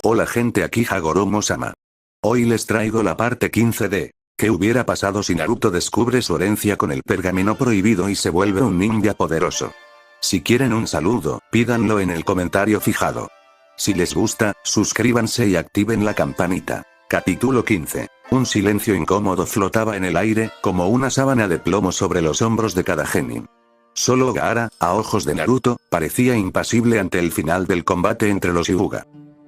Hola gente, aquí Hagoromo-sama. Hoy les traigo la parte 15 de ¿qué hubiera pasado si Naruto descubre su herencia con el pergamino prohibido y se vuelve un ninja poderoso? Si quieren un saludo, pídanlo en el comentario fijado. Si les gusta, suscríbanse y activen la campanita. Capítulo 15. Un silencio incómodo flotaba en el aire, como una sábana de plomo sobre los hombros de cada genin. Solo Gaara, a ojos de Naruto, parecía impasible ante el final del combate entre los Hyuga.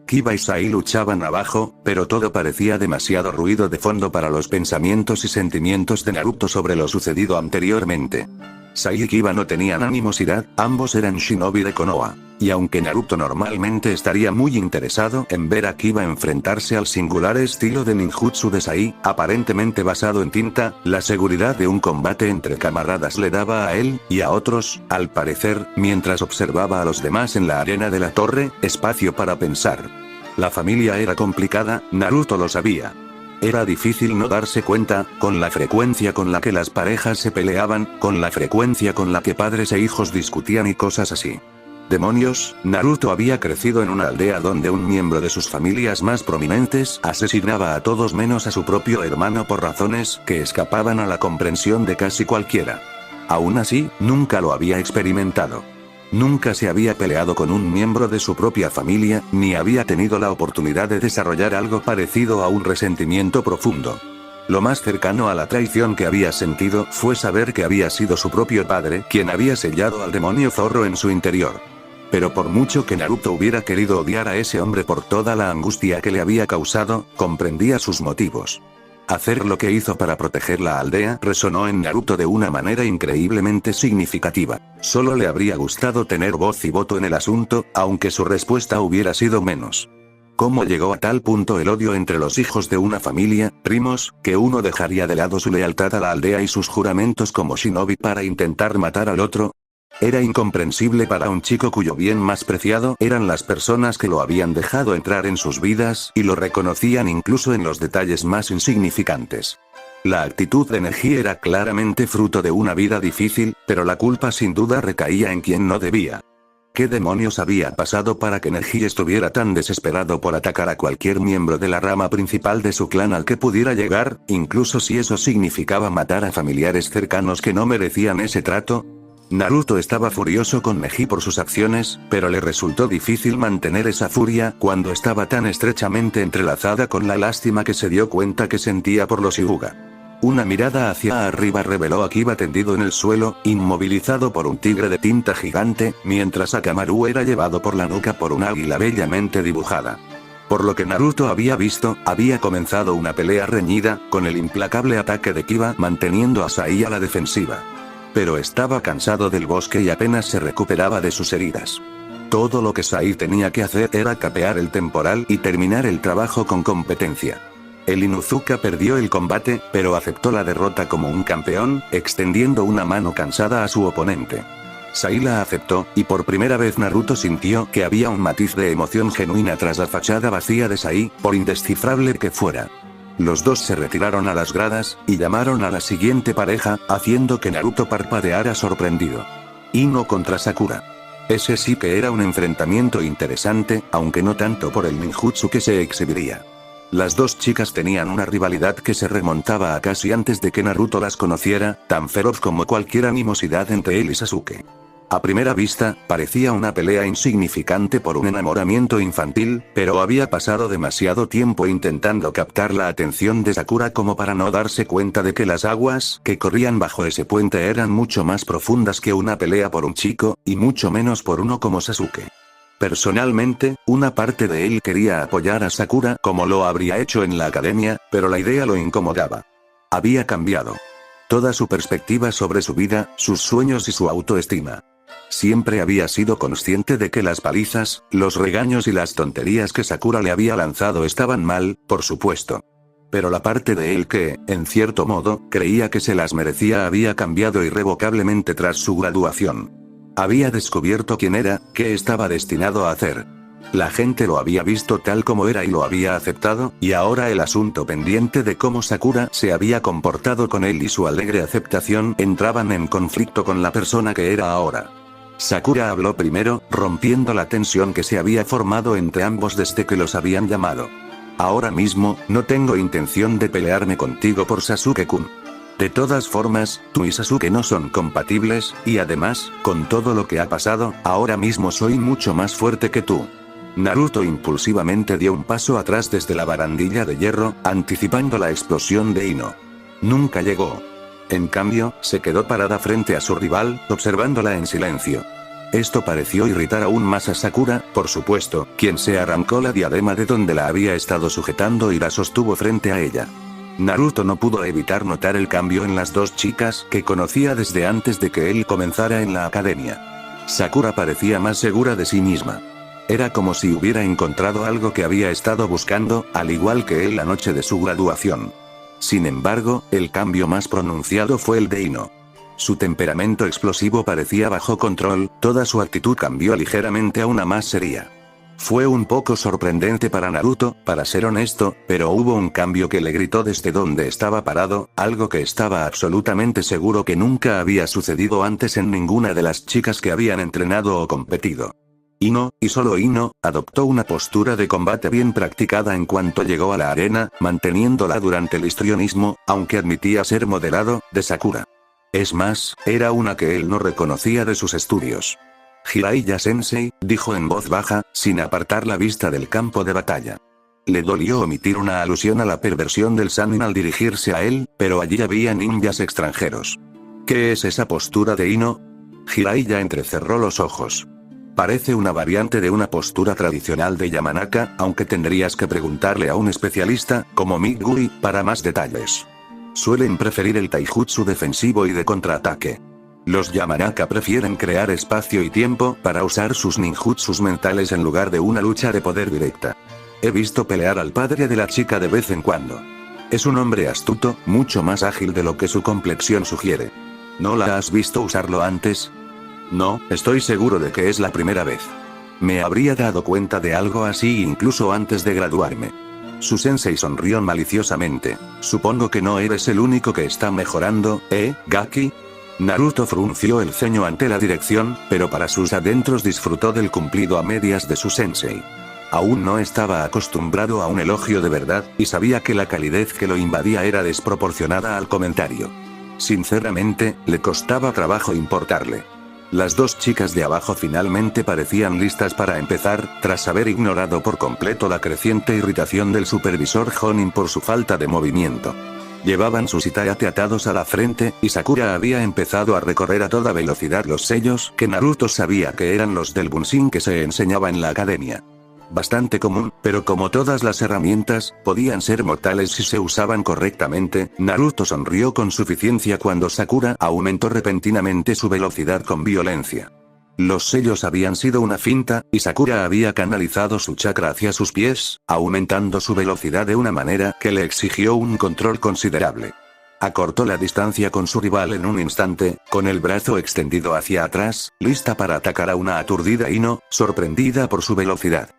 Kiba y Sai luchaban abajo, pero todo parecía demasiado ruido de fondo para los pensamientos y sentimientos de Naruto sobre lo sucedido anteriormente. Sai y Kiba no tenían animosidad, ambos eran shinobi de Konoha. Y aunque Naruto normalmente estaría muy interesado en ver a Kiba enfrentarse al singular estilo de ninjutsu de Sai, aparentemente basado en tinta, la seguridad de un combate entre camaradas le daba a él, y a otros, al parecer, mientras observaba a los demás en la arena de la torre, espacio para pensar. La familia era complicada, Naruto lo sabía. Era difícil no darse cuenta, con la frecuencia con la que las parejas se peleaban, con la frecuencia con la que padres e hijos discutían y cosas así. Demonios, Naruto había crecido en una aldea donde un miembro de sus familias más prominentes asesinaba a todos menos a su propio hermano por razones que escapaban a la comprensión de casi cualquiera. Aún así, nunca lo había experimentado. Nunca se había peleado con un miembro de su propia familia, ni había tenido la oportunidad de desarrollar algo parecido a un resentimiento profundo. Lo más cercano a la traición que había sentido fue saber que había sido su propio padre quien había sellado al demonio zorro en su interior. Pero por mucho que Naruto hubiera querido odiar a ese hombre por toda la angustia que le había causado, comprendía sus motivos. Hacer lo que hizo para proteger la aldea resonó en Naruto de una manera increíblemente significativa. Solo le habría gustado tener voz y voto en el asunto, aunque su respuesta hubiera sido menos. ¿Cómo llegó a tal punto el odio entre los hijos de una familia, primos, que uno dejaría de lado su lealtad a la aldea y sus juramentos como shinobi para intentar matar al otro? Era incomprensible para un chico cuyo bien más preciado eran las personas que lo habían dejado entrar en sus vidas y lo reconocían incluso en los detalles más insignificantes. La actitud de Neji era claramente fruto de una vida difícil, pero la culpa sin duda recaía en quien no debía. ¿Qué demonios había pasado para que Neji estuviera tan desesperado por atacar a cualquier miembro de la rama principal de su clan al que pudiera llegar, incluso si eso significaba matar a familiares cercanos que no merecían ese trato? Naruto estaba furioso con Neji por sus acciones, pero le resultó difícil mantener esa furia cuando estaba tan estrechamente entrelazada con la lástima que se dio cuenta que sentía por los Hyuga. Una mirada hacia arriba reveló a Kiba tendido en el suelo, inmovilizado por un tigre de tinta gigante, mientras Akamaru era llevado por la nuca por un águila bellamente dibujada. Por lo que Naruto había visto, había comenzado una pelea reñida, con el implacable ataque de Kiba manteniendo a Sai a la defensiva. Pero estaba cansado del bosque y apenas se recuperaba de sus heridas. Todo lo que Sai tenía que hacer era capear el temporal y terminar el trabajo con competencia. El Inuzuka perdió el combate, pero aceptó la derrota como un campeón, extendiendo una mano cansada a su oponente. Sai la aceptó, y por primera vez Naruto sintió que había un matiz de emoción genuina tras la fachada vacía de Sai, por indescifrable que fuera. Los dos se retiraron a las gradas, y llamaron a la siguiente pareja, haciendo que Naruto parpadeara sorprendido. Ino contra Sakura. Ese sí que era un enfrentamiento interesante, aunque no tanto por el ninjutsu que se exhibiría. Las dos chicas tenían una rivalidad que se remontaba a casi antes de que Naruto las conociera, tan feroz como cualquier animosidad entre él y Sasuke. A primera vista, parecía una pelea insignificante por un enamoramiento infantil, pero había pasado demasiado tiempo intentando captar la atención de Sakura como para no darse cuenta de que las aguas que corrían bajo ese puente eran mucho más profundas que una pelea por un chico, y mucho menos por uno como Sasuke. Personalmente, una parte de él quería apoyar a Sakura como lo habría hecho en la academia, pero la idea lo incomodaba. Había cambiado toda su perspectiva sobre su vida, sus sueños y su autoestima. Siempre había sido consciente de que las palizas, los regaños y las tonterías que Sakura le había lanzado estaban mal, por supuesto. Pero la parte de él que, en cierto modo, creía que se las merecía había cambiado irrevocablemente tras su graduación. Había descubierto quién era, qué estaba destinado a hacer. La gente lo había visto tal como era y lo había aceptado, y ahora el asunto pendiente de cómo Sakura se había comportado con él y su alegre aceptación entraban en conflicto con la persona que era ahora. Sakura habló primero, rompiendo la tensión que se había formado entre ambos desde que los habían llamado. Ahora mismo, no tengo intención de pelearme contigo por Sasuke-kun. De todas formas, tú y Sasuke no son compatibles, y además, con todo lo que ha pasado, ahora mismo soy mucho más fuerte que tú. Naruto impulsivamente dio un paso atrás desde la barandilla de hierro, anticipando la explosión de Ino. Nunca llegó. En cambio, se quedó parada frente a su rival, observándola en silencio. Esto pareció irritar aún más a Sakura, por supuesto, quien se arrancó la diadema de donde la había estado sujetando y la sostuvo frente a ella. Naruto no pudo evitar notar el cambio en las dos chicas que conocía desde antes de que él comenzara en la academia. Sakura parecía más segura de sí misma. Era como si hubiera encontrado algo que había estado buscando, al igual que él la noche de su graduación. Sin embargo, el cambio más pronunciado fue el de Ino. Su temperamento explosivo parecía bajo control, toda su actitud cambió ligeramente a una más seria. Fue un poco sorprendente para Naruto, para ser honesto, pero hubo un cambio que le gritó desde donde estaba parado, algo que estaba absolutamente seguro que nunca había sucedido antes en ninguna de las chicas que habían entrenado o competido. Ino, y solo Ino, adoptó una postura de combate bien practicada en cuanto llegó a la arena, manteniéndola durante el histrionismo, aunque admitía ser moderado, de Sakura. Es más, era una que él no reconocía de sus estudios. Jiraiya-sensei, dijo en voz baja, sin apartar la vista del campo de batalla. Le dolió omitir una alusión a la perversión del Sannin al dirigirse a él, pero allí había ninjas extranjeros. ¿Qué es esa postura de Ino? Jiraiya entrecerró los ojos. Parece una variante de una postura tradicional de Yamanaka, aunque tendrías que preguntarle a un especialista, como Midori, para más detalles. Suelen preferir el taijutsu defensivo y de contraataque. Los Yamanaka prefieren crear espacio y tiempo para usar sus ninjutsus mentales en lugar de una lucha de poder directa. He visto pelear al padre de la chica de vez en cuando. Es un hombre astuto, mucho más ágil de lo que su complexión sugiere. ¿No la has visto usarlo antes? No, estoy seguro de que es la primera vez. Me habría dado cuenta de algo así incluso antes de graduarme. Su sensei sonrió maliciosamente. Supongo que no eres el único que está mejorando, Gaki? Naruto frunció el ceño ante la dirección, pero para sus adentros disfrutó del cumplido a medias de su sensei. Aún no estaba acostumbrado a un elogio de verdad, y sabía que la calidez que lo invadía era desproporcionada al comentario. Sinceramente, le costaba trabajo importarle. Las dos chicas de abajo finalmente parecían listas para empezar, tras haber ignorado por completo la creciente irritación del supervisor Jonin por su falta de movimiento. Llevaban sus itaate atados a la frente, y Sakura había empezado a recorrer a toda velocidad los sellos que Naruto sabía que eran los del Bunshin que se enseñaba en la academia. Bastante común, pero como todas las herramientas, podían ser mortales si se usaban correctamente. Naruto sonrió con suficiencia cuando Sakura aumentó repentinamente su velocidad con violencia. Los sellos habían sido una finta, y Sakura había canalizado su chakra hacia sus pies, aumentando su velocidad de una manera que le exigió un control considerable. Acortó la distancia con su rival en un instante, con el brazo extendido hacia atrás, lista para atacar a una aturdida Ino, sorprendida por su velocidad.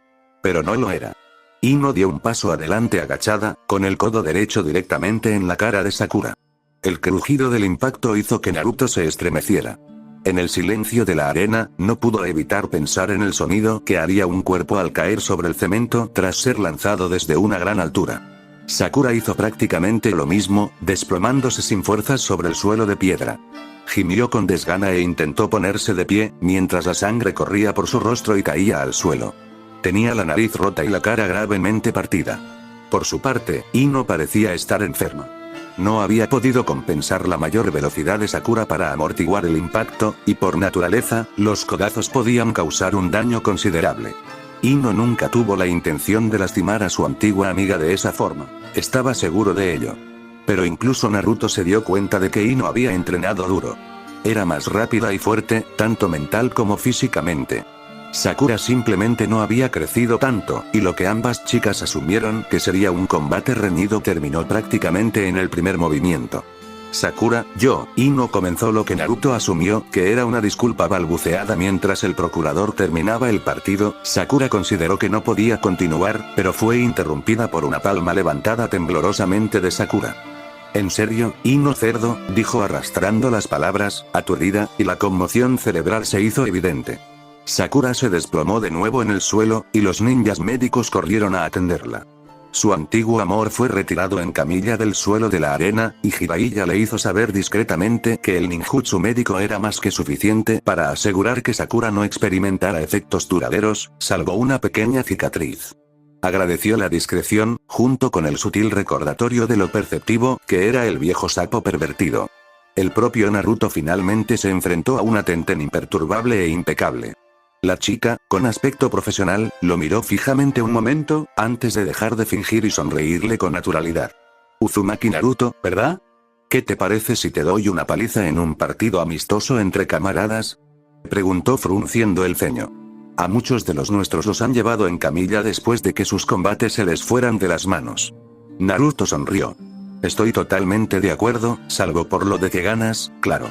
Pero no lo era. Ino dio un paso adelante agachada, con el codo derecho directamente en la cara de Sakura. El crujido del impacto hizo que Naruto se estremeciera. En el silencio de la arena, no pudo evitar pensar en el sonido que haría un cuerpo al caer sobre el cemento tras ser lanzado desde una gran altura. Sakura hizo prácticamente lo mismo, desplomándose sin fuerzas sobre el suelo de piedra. Gimió con desgana e intentó ponerse de pie, mientras la sangre corría por su rostro y caía al suelo. Tenía la nariz rota y la cara gravemente partida. Por su parte, Ino parecía estar enferma. No había podido compensar la mayor velocidad de Sakura para amortiguar el impacto, y por naturaleza, los codazos podían causar un daño considerable. Ino nunca tuvo la intención de lastimar a su antigua amiga de esa forma. Estaba seguro de ello. Pero incluso Naruto se dio cuenta de que Ino había entrenado duro. Era más rápida y fuerte, tanto mental como físicamente. Sakura simplemente no había crecido tanto, y lo que ambas chicas asumieron que sería un combate reñido terminó prácticamente en el primer movimiento. Sakura, Ino comenzó lo que Naruto asumió que era una disculpa balbuceada mientras el procurador terminaba el partido. Sakura consideró que no podía continuar, pero fue interrumpida por una palma levantada temblorosamente de Sakura. ¿En serio, Ino cerdo?, dijo arrastrando las palabras, aturdida, y la conmoción cerebral se hizo evidente. Sakura se desplomó de nuevo en el suelo, y los ninjas médicos corrieron a atenderla. Su antiguo amor fue retirado en camilla del suelo de la arena, y Jiraiya le hizo saber discretamente que el ninjutsu médico era más que suficiente para asegurar que Sakura no experimentara efectos duraderos, salvo una pequeña cicatriz. Agradeció la discreción, junto con el sutil recordatorio de lo perceptivo que era el viejo sapo pervertido. El propio Naruto finalmente se enfrentó a una Tenten imperturbable e impecable. La chica, con aspecto profesional, lo miró fijamente un momento, antes de dejar de fingir y sonreírle con naturalidad. Uzumaki Naruto, ¿verdad? ¿Qué te parece si te doy una paliza en un partido amistoso entre camaradas? Preguntó frunciendo el ceño. A muchos de los nuestros los han llevado en camilla después de que sus combates se les fueran de las manos. Naruto sonrió. Estoy totalmente de acuerdo, salvo por lo de que ganas, claro.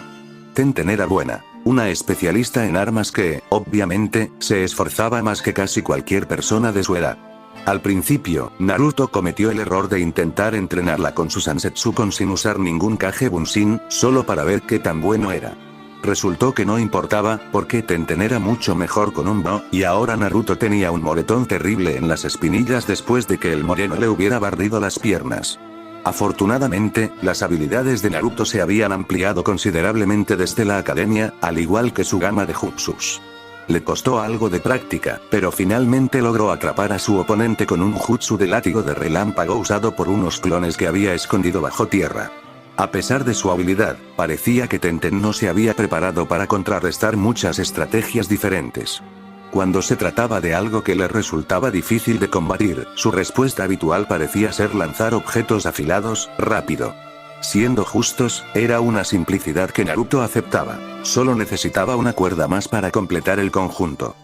Tenten era buena, una especialista en armas que, obviamente, se esforzaba más que casi cualquier persona de su edad. Al principio, Naruto cometió el error de intentar entrenarla con su Sansetsukon sin usar ningún Kage Bunshin, solo para ver qué tan bueno era. Resultó que no importaba, porque Tenten era mucho mejor con un Bo, y ahora Naruto tenía un moretón terrible en las espinillas después de que el moreno le hubiera barrido las piernas. Afortunadamente, las habilidades de Naruto se habían ampliado considerablemente desde la academia, al igual que su gama de jutsus. Le costó algo de práctica, pero finalmente logró atrapar a su oponente con un jutsu de látigo de relámpago usado por unos clones que había escondido bajo tierra. A pesar de su habilidad, parecía que Tenten no se había preparado para contrarrestar muchas estrategias diferentes. Cuando se trataba de algo que le resultaba difícil de combatir, su respuesta habitual parecía ser lanzar objetos afilados, rápido. Siendo justos, era una simplicidad que Naruto aceptaba, solo necesitaba una cuerda más para completar el conjunto.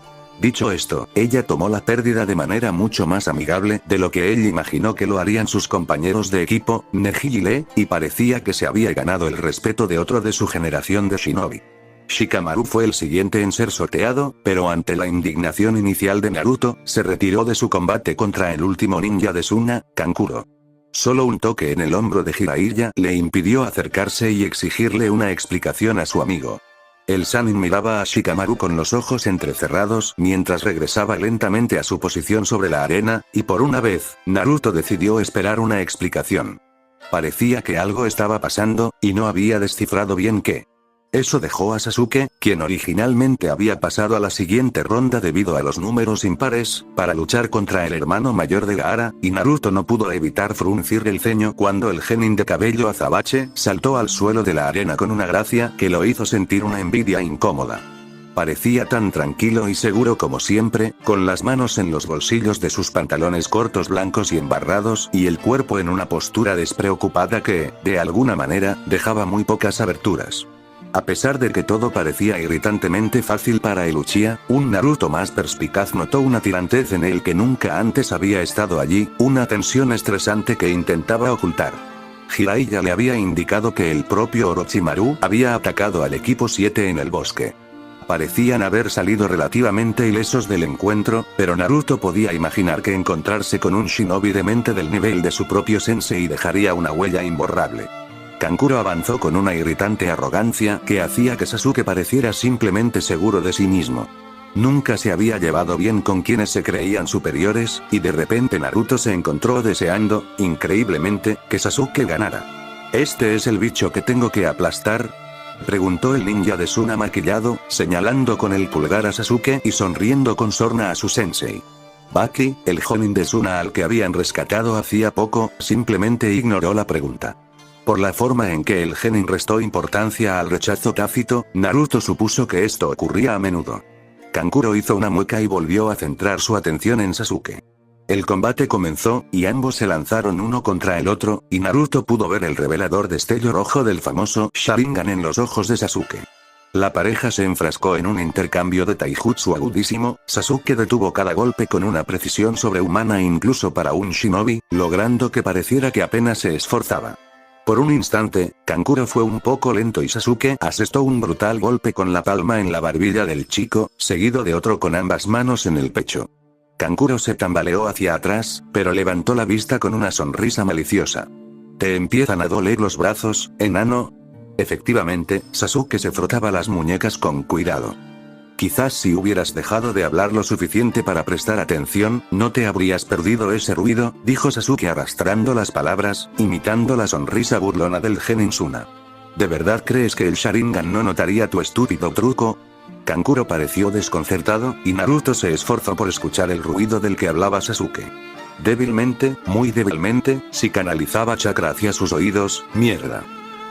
Dicho esto, ella tomó la pérdida de manera mucho más amigable de lo que él imaginó que lo harían sus compañeros de equipo, Neji y Lee, y parecía que se había ganado el respeto de otro de su generación de shinobi. Shikamaru fue el siguiente en ser sorteado, pero ante la indignación inicial de Naruto, se retiró de su combate contra el último ninja de Suna, Kankuro. Solo un toque en el hombro de Jiraiya le impidió acercarse y exigirle una explicación a su amigo. El Sannin miraba a Shikamaru con los ojos entrecerrados mientras regresaba lentamente a su posición sobre la arena, y por una vez, Naruto decidió esperar una explicación. Parecía que algo estaba pasando, y no había descifrado bien qué. Eso dejó a Sasuke, quien originalmente había pasado a la siguiente ronda debido a los números impares, para luchar contra el hermano mayor de Gaara, y Naruto no pudo evitar fruncir el ceño cuando el genin de cabello azabache saltó al suelo de la arena con una gracia que lo hizo sentir una envidia incómoda. Parecía tan tranquilo y seguro como siempre, con las manos en los bolsillos de sus pantalones cortos blancos y embarrados y el cuerpo en una postura despreocupada que, de alguna manera, dejaba muy pocas aberturas. A pesar de que todo parecía irritantemente fácil para el Uchiha, un Naruto más perspicaz notó una tirantez en él que nunca antes había estado allí, una tensión estresante que intentaba ocultar. Jiraiya le había indicado que el propio Orochimaru había atacado al equipo 7 en el bosque. Parecían haber salido relativamente ilesos del encuentro, pero Naruto podía imaginar que encontrarse con un shinobi demente del nivel de su propio sensei dejaría una huella imborrable. Kankuro avanzó con una irritante arrogancia que hacía que Sasuke pareciera simplemente seguro de sí mismo. Nunca se había llevado bien con quienes se creían superiores, y de repente Naruto se encontró deseando, increíblemente, que Sasuke ganara. ¿Este es el bicho que tengo que aplastar?, preguntó el ninja de Suna maquillado, señalando con el pulgar a Sasuke y sonriendo con sorna a su sensei. Baki, el jonin de Suna al que habían rescatado hacía poco, simplemente ignoró la pregunta. Por la forma en que el genin restó importancia al rechazo tácito, Naruto supuso que esto ocurría a menudo. Kankuro hizo una mueca y volvió a centrar su atención en Sasuke. El combate comenzó, y ambos se lanzaron uno contra el otro, y Naruto pudo ver el revelador destello rojo del famoso Sharingan en los ojos de Sasuke. La pareja se enfrascó en un intercambio de taijutsu agudísimo. Sasuke detuvo cada golpe con una precisión sobrehumana incluso para un shinobi, logrando que pareciera que apenas se esforzaba. Por un instante, Kankuro fue un poco lento y Sasuke asestó un brutal golpe con la palma en la barbilla del chico, seguido de otro con ambas manos en el pecho. Kankuro se tambaleó hacia atrás, pero levantó la vista con una sonrisa maliciosa. ¿Te empiezan a doler los brazos, enano? Efectivamente, Sasuke se frotaba las muñecas con cuidado. Quizás si hubieras dejado de hablar lo suficiente para prestar atención, no te habrías perdido ese ruido, dijo Sasuke arrastrando las palabras, imitando la sonrisa burlona del genin Suna. ¿De verdad crees que el Sharingan no notaría tu estúpido truco? Kankuro pareció desconcertado, y Naruto se esforzó por escuchar el ruido del que hablaba Sasuke. Débilmente, muy débilmente, si canalizaba chakra hacia sus oídos, mierda.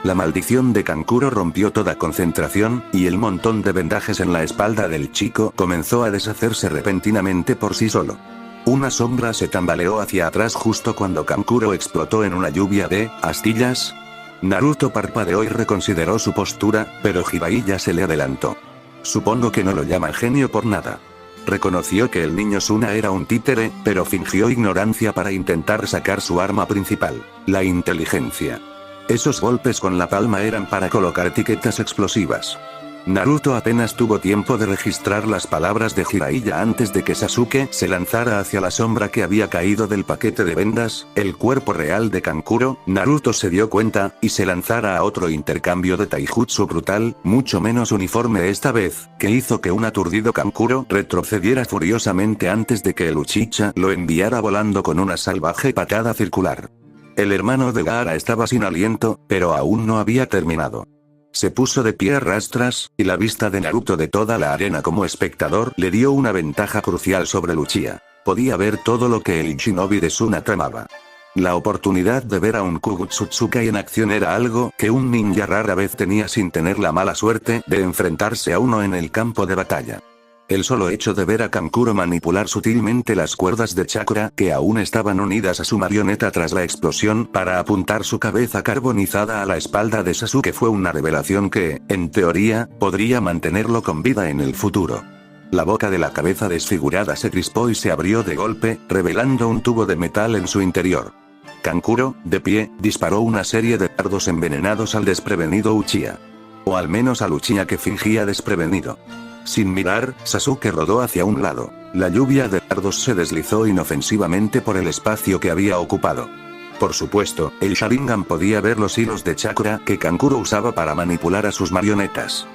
La maldición de Kankuro rompió toda concentración, y el montón de vendajes en la espalda del chico comenzó a deshacerse repentinamente por sí solo. Una sombra se tambaleó hacia atrás justo cuando Kankuro explotó en una lluvia de astillas. Naruto parpadeó y reconsideró su postura, pero Jiraiya se le adelantó. Supongo que no lo llaman genio por nada. Reconoció que el niño Suna era un títere, pero fingió ignorancia para intentar sacar su arma principal, la inteligencia. Esos golpes con la palma eran para colocar etiquetas explosivas. Naruto apenas tuvo tiempo de registrar las palabras de Jiraiya antes de que Sasuke se lanzara hacia la sombra que había caído del paquete de vendas, el cuerpo real de Kankuro. Naruto se dio cuenta, y se lanzara a otro intercambio de taijutsu brutal, mucho menos uniforme esta vez, que hizo que un aturdido Kankuro retrocediera furiosamente antes de que el Uchiha lo enviara volando con una salvaje patada circular. El hermano de Gaara estaba sin aliento, pero aún no había terminado. Se puso de pie a rastras, y la vista de Naruto de toda la arena como espectador le dio una ventaja crucial sobre el Uchiha. Podía ver todo lo que el shinobi de Suna tramaba. La oportunidad de ver a un Kugutsutsukai en acción era algo que un ninja rara vez tenía sin tener la mala suerte de enfrentarse a uno en el campo de batalla. El solo hecho de ver a Kankuro manipular sutilmente las cuerdas de chakra que aún estaban unidas a su marioneta tras la explosión para apuntar su cabeza carbonizada a la espalda de Sasuke fue una revelación que, en teoría, podría mantenerlo con vida en el futuro. La boca de la cabeza desfigurada se crispó y se abrió de golpe, revelando un tubo de metal en su interior. Kankuro, de pie, disparó una serie de dardos envenenados al desprevenido Uchiha. O al menos al Uchiha que fingía desprevenido. Sin mirar, Sasuke rodó hacia un lado. La lluvia de dardos se deslizó inofensivamente por el espacio que había ocupado. Por supuesto, el Sharingan podía ver los hilos de chakra que Kankuro usaba para manipular a sus marionetas.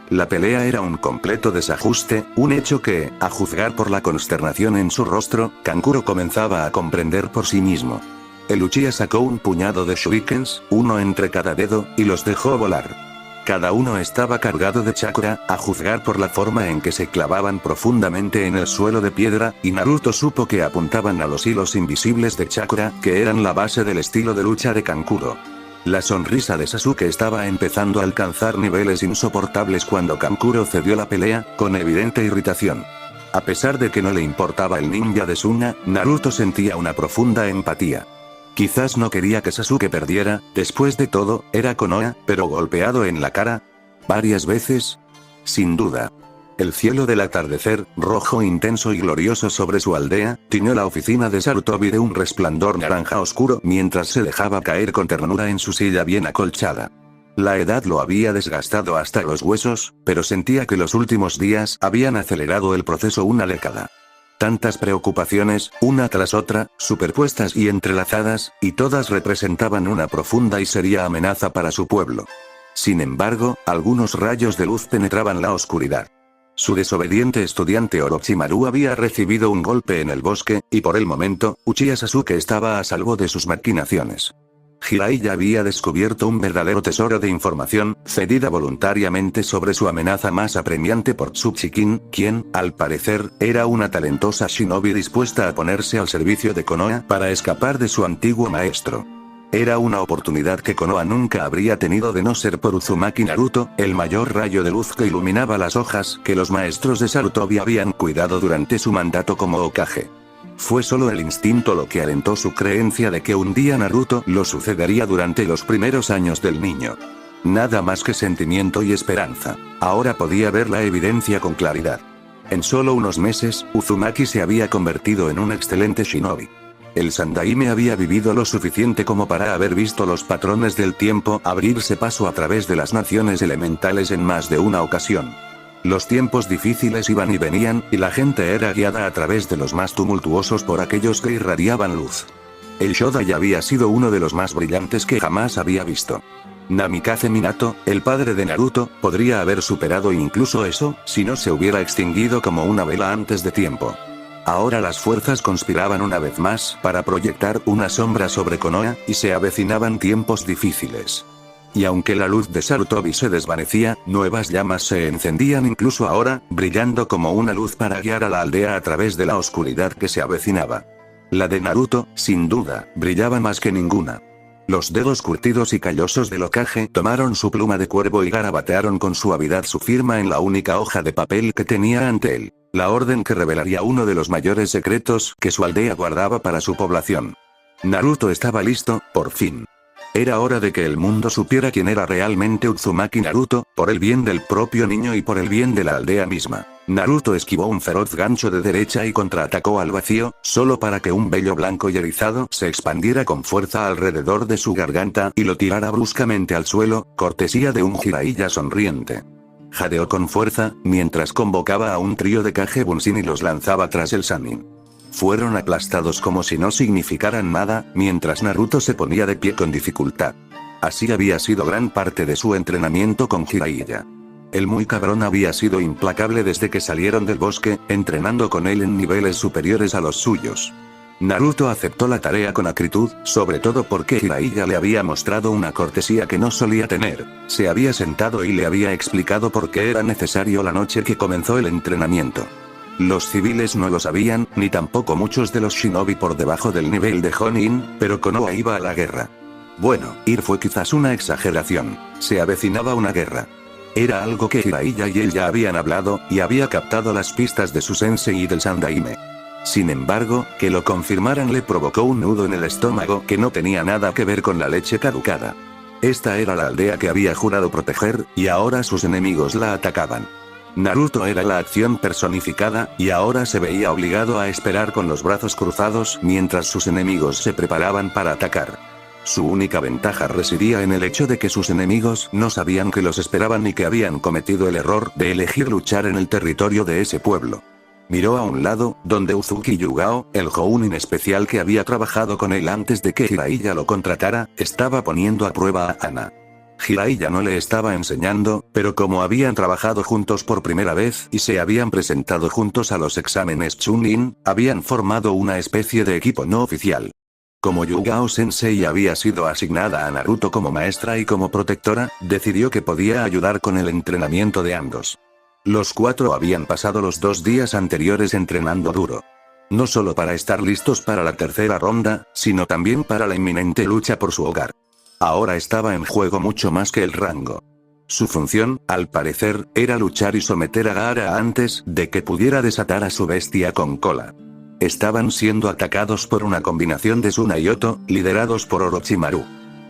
La pelea era un completo desajuste, un hecho que, a juzgar por la consternación en su rostro, Kankuro comenzaba a comprender por sí mismo. El Uchiha sacó un puñado de shurikens, uno entre cada dedo, y los dejó volar. Cada uno estaba cargado de chakra, a juzgar por la forma en que se clavaban profundamente en el suelo de piedra, y Naruto supo que apuntaban a los hilos invisibles de chakra, que eran la base del estilo de lucha de Kankuro. La sonrisa de Sasuke estaba empezando a alcanzar niveles insoportables cuando Kankuro cedió la pelea, con evidente irritación. A pesar de que no le importaba el ninja de Suna, Naruto sentía una profunda empatía. Quizás no quería que Sasuke perdiera, después de todo, era Konoha, pero golpeado en la cara. ¿Varias veces? Sin duda. El cielo del atardecer, rojo intenso y glorioso sobre su aldea, tiñó la oficina de Sarutobi de un resplandor naranja oscuro mientras se dejaba caer con ternura en su silla bien acolchada. La edad lo había desgastado hasta los huesos, pero sentía que los últimos días habían acelerado el proceso una década. Tantas preocupaciones, una tras otra, superpuestas y entrelazadas, y todas representaban una profunda y seria amenaza para su pueblo. Sin embargo, algunos rayos de luz penetraban la oscuridad. Su desobediente estudiante Orochimaru había recibido un golpe en el bosque, y por el momento, Uchiha Sasuke estaba a salvo de sus maquinaciones. Jiraiya había descubierto un verdadero tesoro de información, cedida voluntariamente sobre su amenaza más apremiante por Tsuchikin, quien, al parecer, era una talentosa shinobi dispuesta a ponerse al servicio de Konoha para escapar de su antiguo maestro. Era una oportunidad que Konoha nunca habría tenido de no ser por Uzumaki Naruto, el mayor rayo de luz que iluminaba las hojas que los maestros de Sarutobi habían cuidado durante su mandato como Hokage. Fue solo el instinto lo que alentó su creencia de que un día Naruto lo sucedería durante los primeros años del niño. Nada más que sentimiento y esperanza. Ahora podía ver la evidencia con claridad. En solo unos meses, Uzumaki se había convertido en un excelente shinobi. El Sandaime había vivido lo suficiente como para haber visto los patrones del tiempo abrirse paso a través de las naciones elementales en más de una ocasión. Los tiempos difíciles iban y venían, y la gente era guiada a través de los más tumultuosos por aquellos que irradiaban luz. El Shodai había sido uno de los más brillantes que jamás había visto. Namikaze Minato, el padre de Naruto, podría haber superado incluso eso, si no se hubiera extinguido como una vela antes de tiempo. Ahora las fuerzas conspiraban una vez más para proyectar una sombra sobre Konoha, y se avecinaban tiempos difíciles. Y aunque la luz de Sarutobi se desvanecía, nuevas llamas se encendían incluso ahora, brillando como una luz para guiar a la aldea a través de la oscuridad que se avecinaba. La de Naruto, sin duda, brillaba más que ninguna. Los dedos curtidos y callosos del Hokage tomaron su pluma de cuervo y garabatearon con suavidad su firma en la única hoja de papel que tenía ante él, la orden que revelaría uno de los mayores secretos que su aldea guardaba para su población. Naruto estaba listo, por fin. Era hora de que el mundo supiera quién era realmente Uzumaki Naruto, por el bien del propio niño y por el bien de la aldea misma. Naruto esquivó un feroz gancho de derecha y contraatacó al vacío, solo para que un vello blanco y erizado se expandiera con fuerza alrededor de su garganta y lo tirara bruscamente al suelo, cortesía de un Jiraiya sonriente. Jadeó con fuerza, mientras convocaba a un trío de Kage Bunshin y los lanzaba tras el Sannin. Fueron aplastados como si no significaran nada, mientras Naruto se ponía de pie con dificultad. Así había sido gran parte de su entrenamiento con Jiraiya. El muy cabrón había sido implacable desde que salieron del bosque, entrenando con él en niveles superiores a los suyos. Naruto aceptó la tarea con acritud, sobre todo porque Jiraiya le había mostrado una cortesía que no solía tener. Se había sentado y le había explicado por qué era necesario la noche que comenzó el entrenamiento. Los civiles no lo sabían, ni tampoco muchos de los shinobi por debajo del nivel de Jonin, pero Konoha iba a la guerra. Bueno, ir fue quizás una exageración. Se avecinaba una guerra. Era algo que Jiraiya y él ya habían hablado, y había captado las pistas de su sensei y del Sandaime. Sin embargo, que lo confirmaran le provocó un nudo en el estómago que no tenía nada que ver con la leche caducada. Esta era la aldea que había jurado proteger, y ahora sus enemigos la atacaban. Naruto era la acción personificada, y ahora se veía obligado a esperar con los brazos cruzados mientras sus enemigos se preparaban para atacar. Su única ventaja residía en el hecho de que sus enemigos no sabían que los esperaban y que habían cometido el error de elegir luchar en el territorio de ese pueblo. Miró a un lado, donde Uzuki Yugao, el Jounin especial que había trabajado con él antes de que Jiraiya lo contratara, estaba poniendo a prueba a Ana. Jiraiya no le estaba enseñando, pero como habían trabajado juntos por primera vez y se habían presentado juntos a los exámenes Chunin, habían formado una especie de equipo no oficial. Como Yugao Sensei había sido asignada a Naruto como maestra y como protectora, decidió que podía ayudar con el entrenamiento de ambos. Los cuatro habían pasado los 2 días anteriores entrenando duro. No solo para estar listos para la tercera ronda, sino también para la inminente lucha por su hogar. Ahora estaba en juego mucho más que el rango. Su función, al parecer, era luchar y someter a Gaara antes de que pudiera desatar a su bestia con cola. Estaban siendo atacados por una combinación de Suna y Oto, liderados por Orochimaru.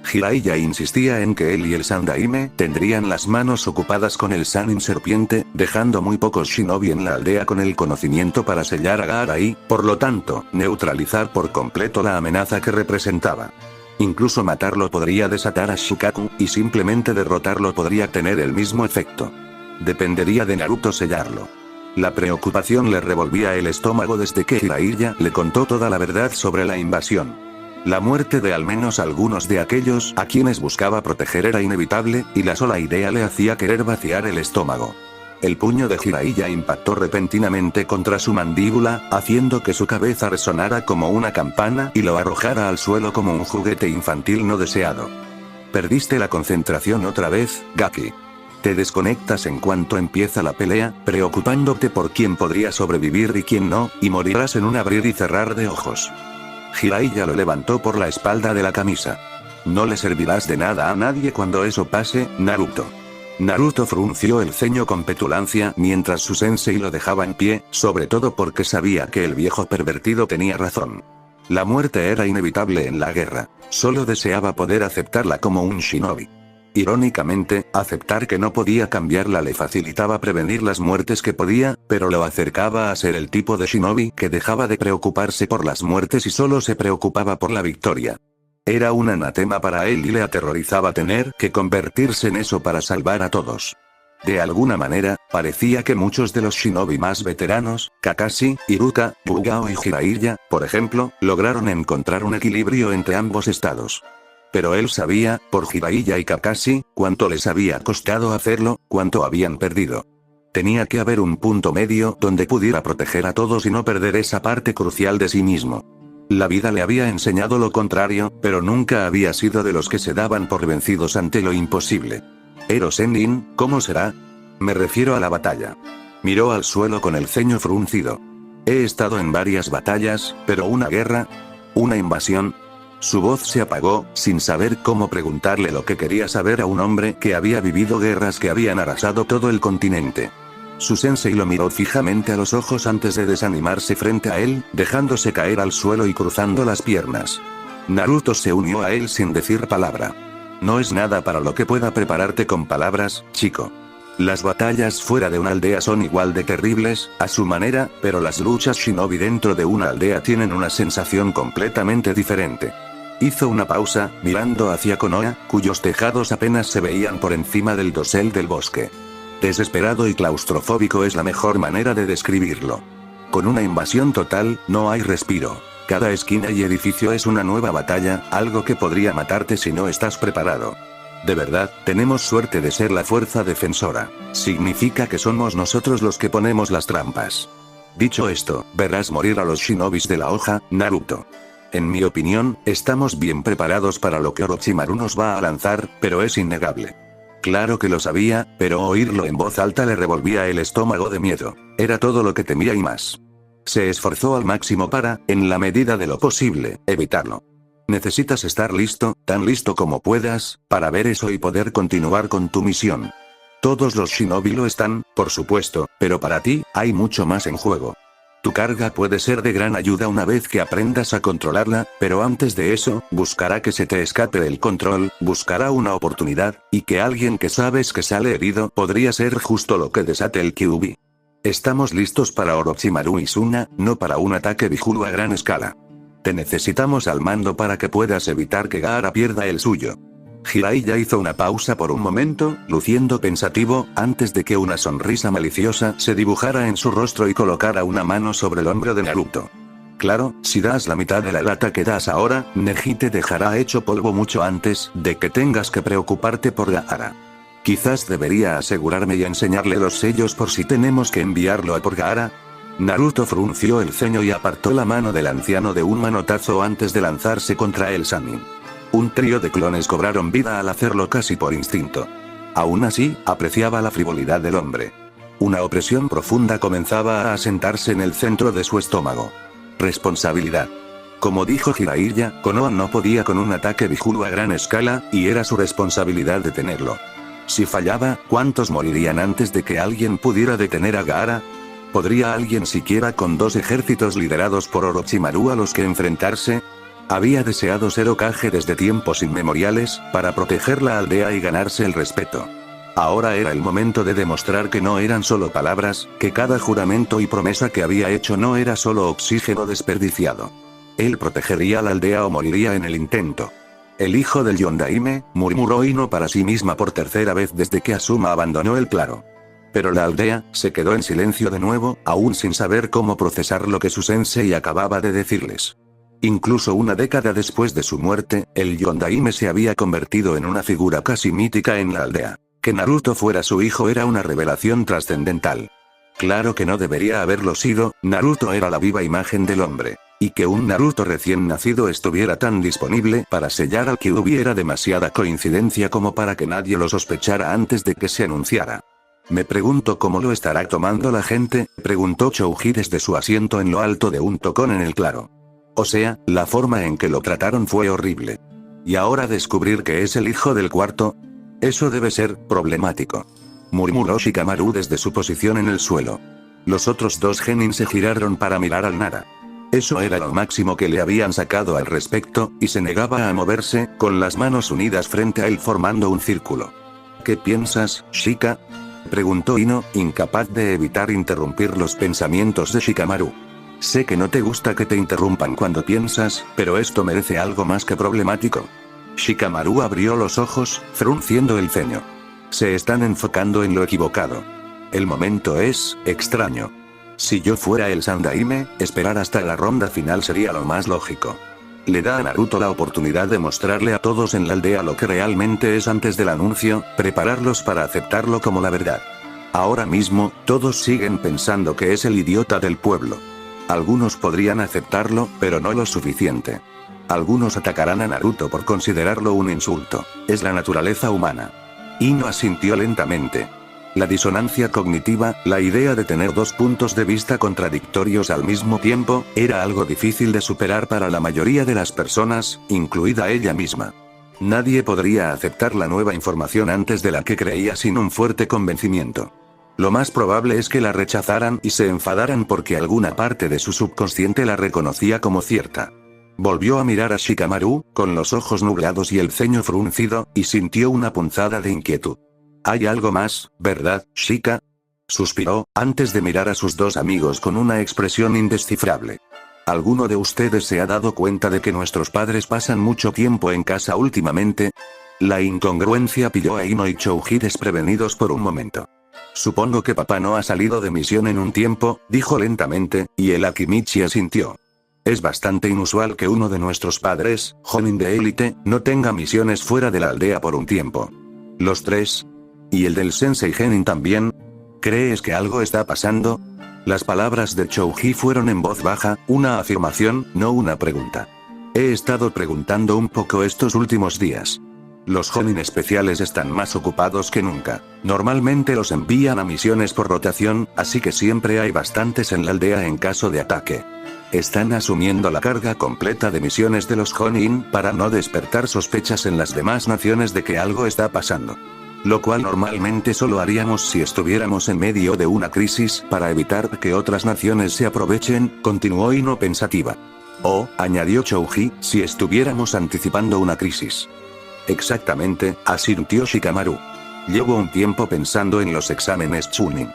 Jiraiya insistía en que él y el Sandaime tendrían las manos ocupadas con el Sannin serpiente, dejando muy pocos shinobi en la aldea con el conocimiento para sellar a Gaara y, por lo tanto, neutralizar por completo la amenaza que representaba. Incluso matarlo podría desatar a Shukaku, y simplemente derrotarlo podría tener el mismo efecto. Dependería de Naruto sellarlo. La preocupación le revolvía el estómago desde que Jiraiya le contó toda la verdad sobre la invasión. La muerte de al menos algunos de aquellos a quienes buscaba proteger era inevitable, y la sola idea le hacía querer vaciar el estómago. El puño de Jiraiya impactó repentinamente contra su mandíbula, haciendo que su cabeza resonara como una campana y lo arrojara al suelo como un juguete infantil no deseado. Perdiste la concentración otra vez, Gaki. Te desconectas en cuanto empieza la pelea, preocupándote por quién podría sobrevivir y quién no, y morirás en un abrir y cerrar de ojos. Jiraiya lo levantó por la espalda de la camisa. No le servirás de nada a nadie cuando eso pase, Naruto. Naruto frunció el ceño con petulancia mientras su sensei lo dejaba en pie, sobre todo porque sabía que el viejo pervertido tenía razón. La muerte era inevitable en la guerra. Solo deseaba poder aceptarla como un shinobi. Irónicamente, aceptar que no podía cambiarla le facilitaba prevenir las muertes que podía, pero lo acercaba a ser el tipo de shinobi que dejaba de preocuparse por las muertes y solo se preocupaba por la victoria. Era un anatema para él y le aterrorizaba tener que convertirse en eso para salvar a todos. De alguna manera, parecía que muchos de los shinobi más veteranos, Kakashi, Iruka, Bugao y Jiraiya, por ejemplo, lograron encontrar un equilibrio entre ambos estados. Pero él sabía, por Jiraiya y Kakashi, cuánto les había costado hacerlo, cuánto habían perdido. Tenía que haber un punto medio donde pudiera proteger a todos y no perder esa parte crucial de sí mismo. La vida le había enseñado lo contrario, pero nunca había sido de los que se daban por vencidos ante lo imposible. Ero Sennin, ¿cómo será? Me refiero a la batalla. Miró al suelo con el ceño fruncido. He estado en varias batallas, pero una guerra, una invasión. Su voz se apagó, sin saber cómo preguntarle lo que quería saber a un hombre que había vivido guerras que habían arrasado todo el continente. Su sensei lo miró fijamente a los ojos antes de desanimarse frente a él, dejándose caer al suelo y cruzando las piernas. Naruto se unió a él sin decir palabra. No es nada para lo que pueda prepararte con palabras, chico. Las batallas fuera de una aldea son igual de terribles, a su manera, pero las luchas shinobi dentro de una aldea tienen una sensación completamente diferente. Hizo una pausa, mirando hacia Konoha, cuyos tejados apenas se veían por encima del dosel del bosque. Desesperado y claustrofóbico es la mejor manera de describirlo. Con una invasión total, no hay respiro. Cada esquina y edificio es una nueva batalla, algo que podría matarte si no estás preparado. De verdad, tenemos suerte de ser la fuerza defensora. Significa que somos nosotros los que ponemos las trampas. Dicho esto, verás morir a los shinobis de la hoja, Naruto. En mi opinión, estamos bien preparados para lo que Orochimaru nos va a lanzar, pero es innegable. Claro que lo sabía, pero oírlo en voz alta le revolvía el estómago de miedo. Era todo lo que temía y más. Se esforzó al máximo para, en la medida de lo posible, evitarlo. Necesitas estar listo, tan listo como puedas, para ver eso y poder continuar con tu misión. Todos los shinobi lo están, por supuesto, pero para ti, hay mucho más en juego. Tu carga puede ser de gran ayuda una vez que aprendas a controlarla, pero antes de eso, buscará que se te escape del control, buscará una oportunidad, y que alguien que sabes que sale herido podría ser justo lo que desate el Kyuubi. Estamos listos para Orochimaru y Suna, no para un ataque Bihulu a gran escala. Te necesitamos al mando para que puedas evitar que Gaara pierda el suyo. Jiraiya hizo una pausa por un momento, luciendo pensativo, antes de que una sonrisa maliciosa se dibujara en su rostro y colocara una mano sobre el hombro de Naruto. Claro, si das la mitad de la lata que das ahora, Neji te dejará hecho polvo mucho antes de que tengas que preocuparte por Gaara. Quizás debería asegurarme y enseñarle los sellos por si tenemos que enviarlo a por Gaara. Naruto frunció el ceño y apartó la mano del anciano de un manotazo antes de lanzarse contra el Sannin. Un trío de clones cobraron vida al hacerlo casi por instinto. Aún así, apreciaba la frivolidad del hombre. Una opresión profunda comenzaba a asentarse en el centro de su estómago. Responsabilidad. Como dijo Jiraiya, Konoha no podía con un ataque Bihulu a gran escala, y era su responsabilidad detenerlo. Si fallaba, ¿cuántos morirían antes de que alguien pudiera detener a Gaara? ¿Podría alguien siquiera con 2 ejércitos liderados por Orochimaru a los que enfrentarse? Había deseado ser Hokage desde tiempos inmemoriales, para proteger la aldea y ganarse el respeto. Ahora era el momento de demostrar que no eran solo palabras, que cada juramento y promesa que había hecho no era solo oxígeno desperdiciado. Él protegería la aldea o moriría en el intento. El hijo del Yondaime, murmuró Ino para sí misma por tercera vez desde que Asuma abandonó el claro. Pero la aldea se quedó en silencio de nuevo, aún sin saber cómo procesar lo que su sensei acababa de decirles. Incluso una década después de su muerte, el Yondaime se había convertido en una figura casi mítica en la aldea. Que Naruto fuera su hijo era una revelación trascendental. Claro que no debería haberlo sido, Naruto era la viva imagen del hombre. Y que un Naruto recién nacido estuviera tan disponible para sellar al Kyuubi era demasiada coincidencia como para que nadie lo sospechara antes de que se anunciara. Me pregunto cómo lo estará tomando la gente, preguntó Chouji desde su asiento en lo alto de un tocón en el claro. O sea, la forma en que lo trataron fue horrible. Y ahora descubrir que es el hijo del cuarto. Eso debe ser problemático. Murmuró Shikamaru desde su posición en el suelo. Los otros 2 genin se giraron para mirar al nada. Eso era lo máximo que le habían sacado al respecto, y se negaba a moverse, con las manos unidas frente a él formando un círculo. ¿Qué piensas, Shika? Preguntó Ino, incapaz de evitar interrumpir los pensamientos de Shikamaru. Sé que no te gusta que te interrumpan cuando piensas, pero esto merece algo más que problemático. Shikamaru abrió los ojos, frunciendo el ceño. Se están enfocando en lo equivocado. El momento es extraño. Si yo fuera el Sandaime, esperar hasta la ronda final sería lo más lógico. Le da a Naruto la oportunidad de mostrarle a todos en la aldea lo que realmente es antes del anuncio, prepararlos para aceptarlo como la verdad. Ahora mismo, todos siguen pensando que es el idiota del pueblo. Algunos podrían aceptarlo, pero no lo suficiente. Algunos atacarán a Naruto por considerarlo un insulto. Es la naturaleza humana. Ino asintió lentamente. La disonancia cognitiva, la idea de tener dos puntos de vista contradictorios al mismo tiempo, era algo difícil de superar para la mayoría de las personas, incluida ella misma. Nadie podría aceptar la nueva información antes de la que creía sin un fuerte convencimiento. Lo más probable es que la rechazaran y se enfadaran porque alguna parte de su subconsciente la reconocía como cierta. Volvió a mirar a Shikamaru, con los ojos nublados y el ceño fruncido, y sintió una punzada de inquietud. «Hay algo más, ¿verdad, Shika?», suspiró, antes de mirar a sus dos amigos con una expresión indescifrable. ¿Alguno de ustedes se ha dado cuenta de que nuestros padres pasan mucho tiempo en casa últimamente? La incongruencia pilló a Ino y Chouji desprevenidos por un momento. «Supongo que papá no ha salido de misión en un tiempo», dijo lentamente, y el Akimichi asintió. «Es bastante inusual que uno de nuestros padres, Jonin de élite, no tenga misiones fuera de la aldea por un tiempo. ¿Los tres? ¿Y el del Sensei Genin también? ¿Crees que algo está pasando?». Las palabras de Chouji fueron en voz baja, una afirmación, no una pregunta. «He estado preguntando un poco estos últimos días. Los Jonin especiales están más ocupados que nunca. Normalmente los envían a misiones por rotación, así que siempre hay bastantes en la aldea en caso de ataque. Están asumiendo la carga completa de misiones de los Jonin para no despertar sospechas en las demás naciones de que algo está pasando. Lo cual normalmente solo haríamos si estuviéramos en medio de una crisis para evitar que otras naciones se aprovechen», continuó Ino pensativa. «O», añadió Chouji, «si estuviéramos anticipando una crisis». «Exactamente», asintió Shikamaru. «Llevo un tiempo pensando en los exámenes Chunin.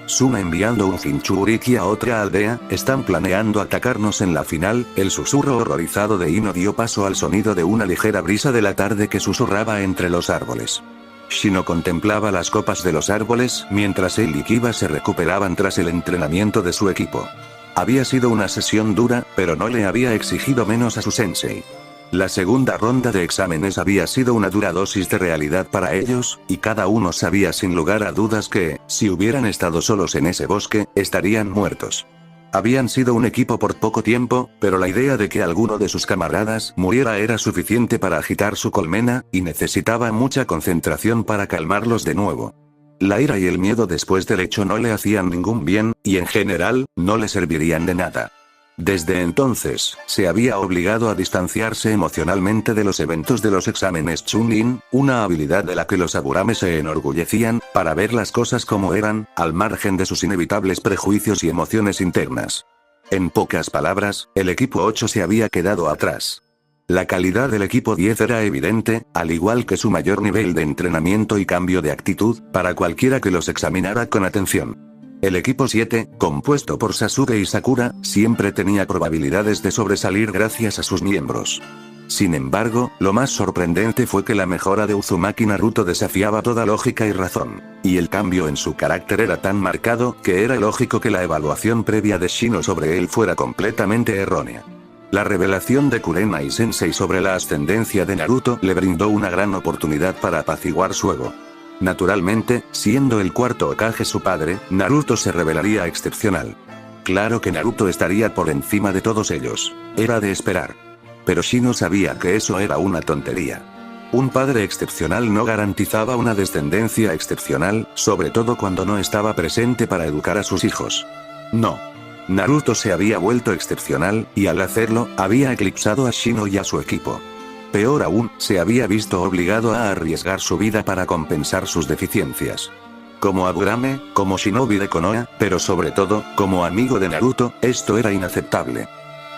Suma enviando un Jinchuriki a otra aldea, están planeando atacarnos en la final». El susurro horrorizado de Ino dio paso al sonido de una ligera brisa de la tarde que susurraba entre los árboles. Shino contemplaba las copas de los árboles mientras él y Kiba se recuperaban tras el entrenamiento de su equipo. Había sido una sesión dura, pero no le había exigido menos a su sensei. La segunda ronda de exámenes había sido una dura dosis de realidad para ellos, y cada uno sabía sin lugar a dudas que, si hubieran estado solos en ese bosque, estarían muertos. Habían sido un equipo por poco tiempo, pero la idea de que alguno de sus camaradas muriera era suficiente para agitar su colmena, y necesitaba mucha concentración para calmarlos de nuevo. La ira y el miedo después del hecho no le hacían ningún bien, y en general, no le servirían de nada. Desde entonces, se había obligado a distanciarse emocionalmente de los eventos de los exámenes Chunin, una habilidad de la que los Aburame se enorgullecían, para ver las cosas como eran, al margen de sus inevitables prejuicios y emociones internas. En pocas palabras, el equipo 8 se había quedado atrás. La calidad del equipo 10 era evidente, al igual que su mayor nivel de entrenamiento y cambio de actitud, para cualquiera que los examinara con atención. El equipo 7, compuesto por Sasuke y Sakura, siempre tenía probabilidades de sobresalir gracias a sus miembros. Sin embargo, lo más sorprendente fue que la mejora de Uzumaki Naruto desafiaba toda lógica y razón. Y el cambio en su carácter era tan marcado, que era lógico que la evaluación previa de Shino sobre él fuera completamente errónea. La revelación de Kurenai Sensei sobre la ascendencia de Naruto le brindó una gran oportunidad para apaciguar su ego. Naturalmente, siendo el cuarto Hokage su padre, Naruto se revelaría excepcional. Claro que Naruto estaría por encima de todos ellos. Era de esperar. Pero Shino sabía que eso era una tontería. Un padre excepcional no garantizaba una descendencia excepcional, sobre todo cuando no estaba presente para educar a sus hijos. No. Naruto se había vuelto excepcional, y al hacerlo, había eclipsado a Shino y a su equipo. Peor aún, se había visto obligado a arriesgar su vida para compensar sus deficiencias. Como Aburame, como shinobi de Konoha, pero sobre todo, como amigo de Naruto, esto era inaceptable.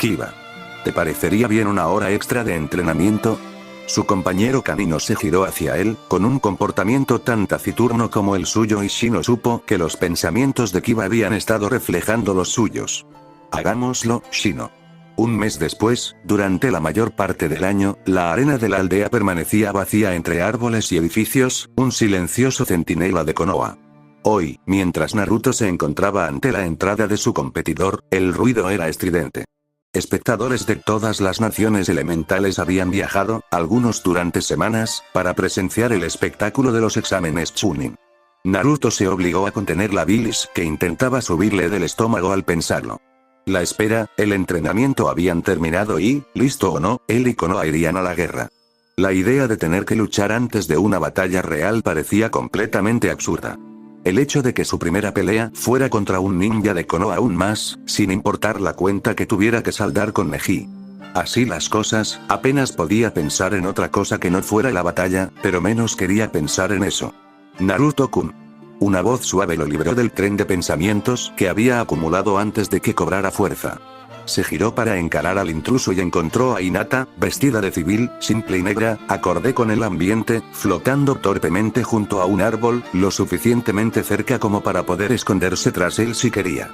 Kiba. ¿Te parecería bien una hora extra de entrenamiento? Su compañero Kanino se giró hacia él, con un comportamiento tan taciturno como el suyo, y Shino supo que los pensamientos de Kiba habían estado reflejando los suyos. Hagámoslo, Shino. Un mes después, durante la mayor parte del año, la arena de la aldea permanecía vacía entre árboles y edificios, un silencioso centinela de Konoha. Hoy, mientras Naruto se encontraba ante la entrada de su competidor, el ruido era estridente. Espectadores de todas las naciones elementales habían viajado, algunos durante semanas, para presenciar el espectáculo de los exámenes Chunin. Naruto se obligó a contener la bilis que intentaba subirle del estómago al pensarlo. La espera, el entrenamiento habían terminado y, listo o no, él y Konoha irían a la guerra. La idea de tener que luchar antes de una batalla real parecía completamente absurda. El hecho de que su primera pelea fuera contra un ninja de Konoha aún más, sin importar la cuenta que tuviera que saldar con Neji. Así las cosas, apenas podía pensar en otra cosa que no fuera la batalla, pero menos quería pensar en eso. Naruto-kun. Una voz suave lo libró del tren de pensamientos que había acumulado antes de que cobrara fuerza. Se giró para encarar al intruso y encontró a Hinata, vestida de civil, simple y negra, acorde con el ambiente, flotando torpemente junto a un árbol, lo suficientemente cerca como para poder esconderse tras él si quería.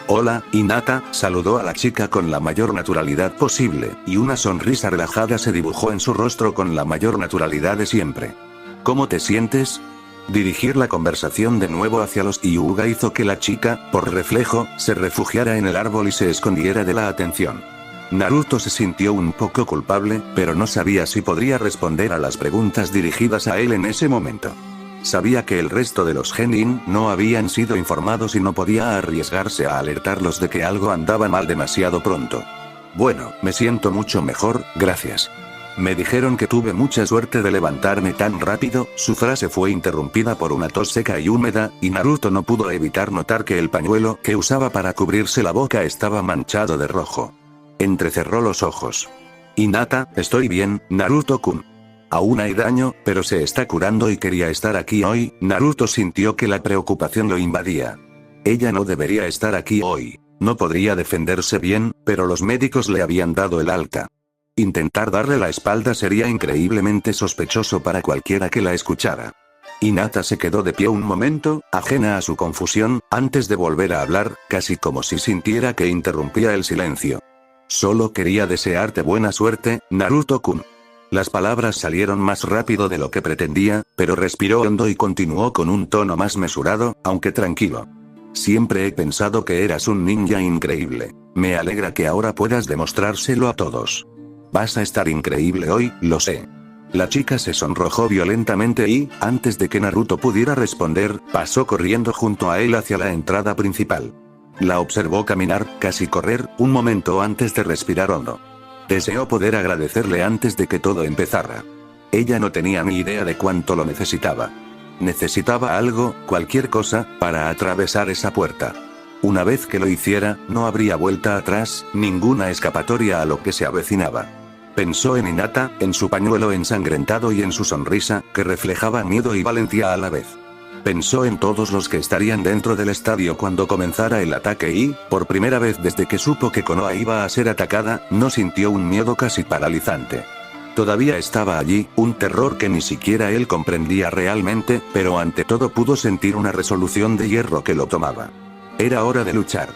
Hola, Hinata, saludó a la chica con la mayor naturalidad posible, y una sonrisa relajada se dibujó en su rostro con la mayor naturalidad de siempre. ¿Cómo te sientes? Dirigir la conversación de nuevo hacia los Hyuga hizo que la chica, por reflejo, se refugiara en el árbol y se escondiera de la atención. Naruto se sintió un poco culpable, pero no sabía si podría responder a las preguntas dirigidas a él en ese momento. Sabía que el resto de los genin no habían sido informados y no podía arriesgarse a alertarlos de que algo andaba mal demasiado pronto. Bueno, me siento mucho mejor, gracias. Me dijeron que tuve mucha suerte de levantarme tan rápido. Su frase fue interrumpida por una tos seca y húmeda, y Naruto no pudo evitar notar que el pañuelo que usaba para cubrirse la boca estaba manchado de rojo. Entrecerró los ojos. Hinata, estoy bien, Naruto-kun. Aún hay daño, pero se está curando y quería estar aquí hoy. Naruto sintió que la preocupación lo invadía. Ella no debería estar aquí hoy. No podría defenderse bien, pero los médicos le habían dado el alta. Intentar darle la espalda sería increíblemente sospechoso para cualquiera que la escuchara. Hinata se quedó de pie un momento, ajena a su confusión, antes de volver a hablar, casi como si sintiera que interrumpía el silencio. Solo quería desearte buena suerte, Naruto-kun. Las palabras salieron más rápido de lo que pretendía, pero respiró hondo y continuó con un tono más mesurado, aunque tranquilo. Siempre he pensado que eras un ninja increíble. Me alegra que ahora puedas demostrárselo a todos. Vas a estar increíble hoy, lo sé. La chica se sonrojó violentamente y, antes de que Naruto pudiera responder, pasó corriendo junto a él hacia la entrada principal. La observó caminar, casi correr, un momento antes de respirar hondo. Deseó poder agradecerle antes de que todo empezara. Ella no tenía ni idea de cuánto lo necesitaba. Necesitaba algo, cualquier cosa, para atravesar esa puerta. Una vez que lo hiciera, no habría vuelta atrás, ninguna escapatoria a lo que se avecinaba. Pensó en Hinata, en su pañuelo ensangrentado y en su sonrisa, que reflejaba miedo y valentía a la vez. Pensó en todos los que estarían dentro del estadio cuando comenzara el ataque y, por primera vez desde que supo que Konoha iba a ser atacada, no sintió un miedo casi paralizante. Todavía estaba allí, un terror que ni siquiera él comprendía realmente, pero ante todo pudo sentir una resolución de hierro que lo tomaba. Era hora de luchar.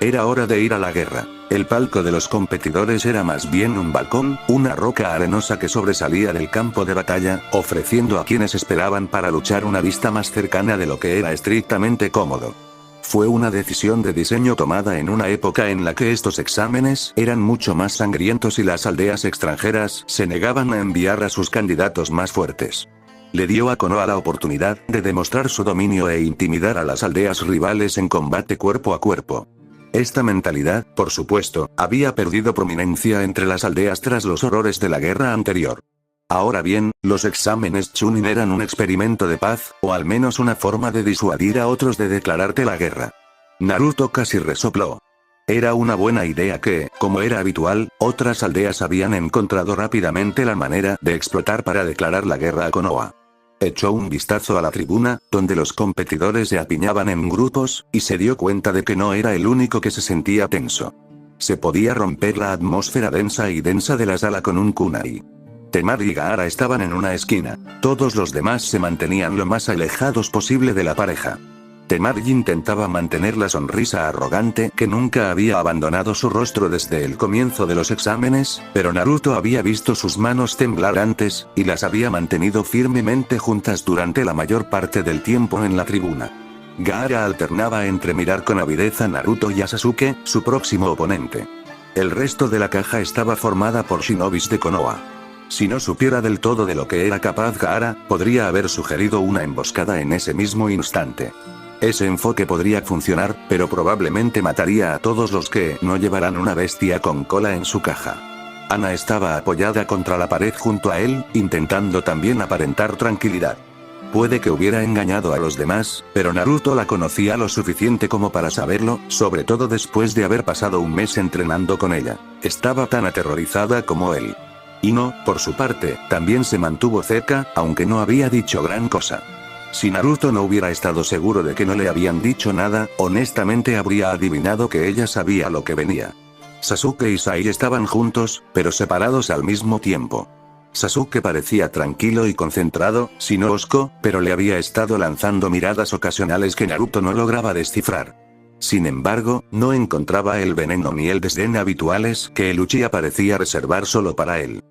Era hora de ir a la guerra. El palco de los competidores era más bien un balcón, una roca arenosa que sobresalía del campo de batalla, ofreciendo a quienes esperaban para luchar una vista más cercana de lo que era estrictamente cómodo. Fue una decisión de diseño tomada en una época en la que estos exámenes eran mucho más sangrientos y las aldeas extranjeras se negaban a enviar a sus candidatos más fuertes. Le dio a Konoha la oportunidad de demostrar su dominio e intimidar a las aldeas rivales en combate cuerpo a cuerpo. Esta mentalidad, por supuesto, había perdido prominencia entre las aldeas tras los horrores de la guerra anterior. Ahora bien, los exámenes Chunin eran un experimento de paz, o al menos una forma de disuadir a otros de declararte la guerra. Naruto casi resopló. Era una buena idea que, como era habitual, otras aldeas habían encontrado rápidamente la manera de explotar para declarar la guerra a Konoha. Echó un vistazo a la tribuna, donde los competidores se apiñaban en grupos, y se dio cuenta de que no era el único que se sentía tenso. Se podía romper la atmósfera densa de la sala con un kunai. Temari y Gaara estaban en una esquina. Todos los demás se mantenían lo más alejados posible de la pareja. Temari intentaba mantener la sonrisa arrogante que nunca había abandonado su rostro desde el comienzo de los exámenes, pero Naruto había visto sus manos temblar antes, y las había mantenido firmemente juntas durante la mayor parte del tiempo en la tribuna. Gaara alternaba entre mirar con avidez a Naruto y a Sasuke, su próximo oponente. El resto de la caja estaba formada por shinobis de Konoha. Si no supiera del todo de lo que era capaz Gaara, podría haber sugerido una emboscada en ese mismo instante. Ese enfoque podría funcionar, pero probablemente mataría a todos los que no llevaran una bestia con cola en su caja. Ana estaba apoyada contra la pared junto a él, intentando también aparentar tranquilidad. Puede que hubiera engañado a los demás, pero Naruto la conocía lo suficiente como para saberlo, sobre todo después de haber pasado un mes entrenando con ella. Estaba tan aterrorizada como él. Ino, por su parte, también se mantuvo cerca, aunque no había dicho gran cosa. Si Naruto no hubiera estado seguro de que no le habían dicho nada, honestamente habría adivinado que ella sabía lo que venía. Sasuke y Sai estaban juntos, pero separados al mismo tiempo. Sasuke parecía tranquilo y concentrado, sin osco, pero le había estado lanzando miradas ocasionales que Naruto no lograba descifrar. Sin embargo, no encontraba el veneno ni el desdén habituales que el Uchiha parecía reservar solo para él.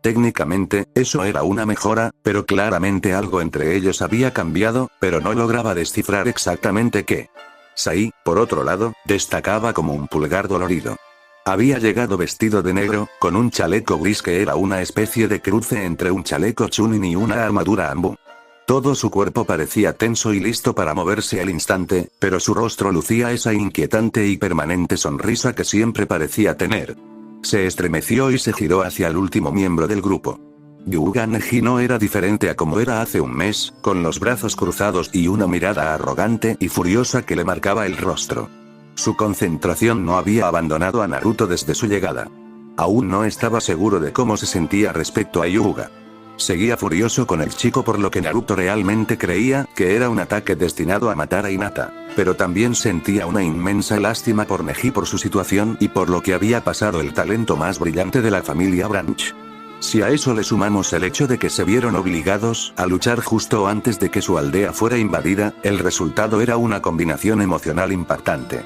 Técnicamente, eso era una mejora, pero claramente algo entre ellos había cambiado, pero no lograba descifrar exactamente qué. Sai, por otro lado, destacaba como un pulgar dolorido. Había llegado vestido de negro, con un chaleco gris que era una especie de cruce entre un chaleco chunin y una armadura Anbu. Todo su cuerpo parecía tenso y listo para moverse al instante, pero su rostro lucía esa inquietante y permanente sonrisa que siempre parecía tener. Se estremeció y se giró hacia el último miembro del grupo. Hyuga Neji no era diferente a como era hace un mes, con los brazos cruzados y una mirada arrogante y furiosa que le marcaba el rostro. Su concentración no había abandonado a Naruto desde su llegada. Aún no estaba seguro de cómo se sentía respecto a Hyuga. Seguía furioso con el chico por lo que Naruto realmente creía que era un ataque destinado a matar a Hinata, pero también sentía una inmensa lástima por Neji por su situación y por lo que había pasado el talento más brillante de la familia Branch. Si a eso le sumamos el hecho de que se vieron obligados a luchar justo antes de que su aldea fuera invadida, el resultado era una combinación emocional impactante.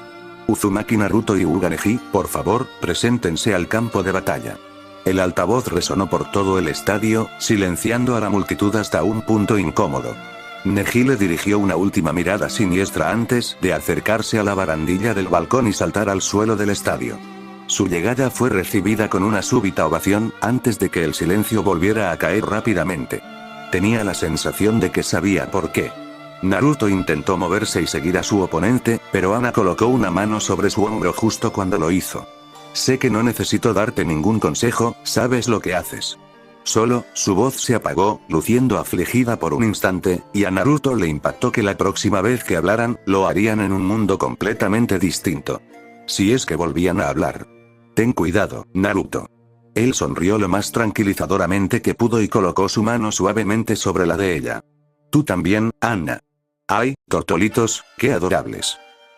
Uzumaki, Naruto y Hyuga Neji, por favor, preséntense al campo de batalla. El altavoz resonó por todo el estadio, silenciando a la multitud hasta un punto incómodo. Neji le dirigió una última mirada siniestra antes de acercarse a la barandilla del balcón y saltar al suelo del estadio. Su llegada fue recibida con una súbita ovación, antes de que el silencio volviera a caer rápidamente. Tenía la sensación de que sabía por qué. Naruto intentó moverse y seguir a su oponente, pero Ana colocó una mano sobre su hombro justo cuando lo hizo. Sé que no necesito darte ningún consejo, sabes lo que haces. Solo, su voz se apagó, luciendo afligida por un instante, y a Naruto le impactó que la próxima vez que hablaran, lo harían en un mundo completamente distinto. Si es que volvían a hablar. Ten cuidado, Naruto. Él sonrió lo más tranquilizadoramente que pudo y colocó su mano suavemente sobre la de ella. Tú también, Anna. Ay, tortolitos, qué adorables.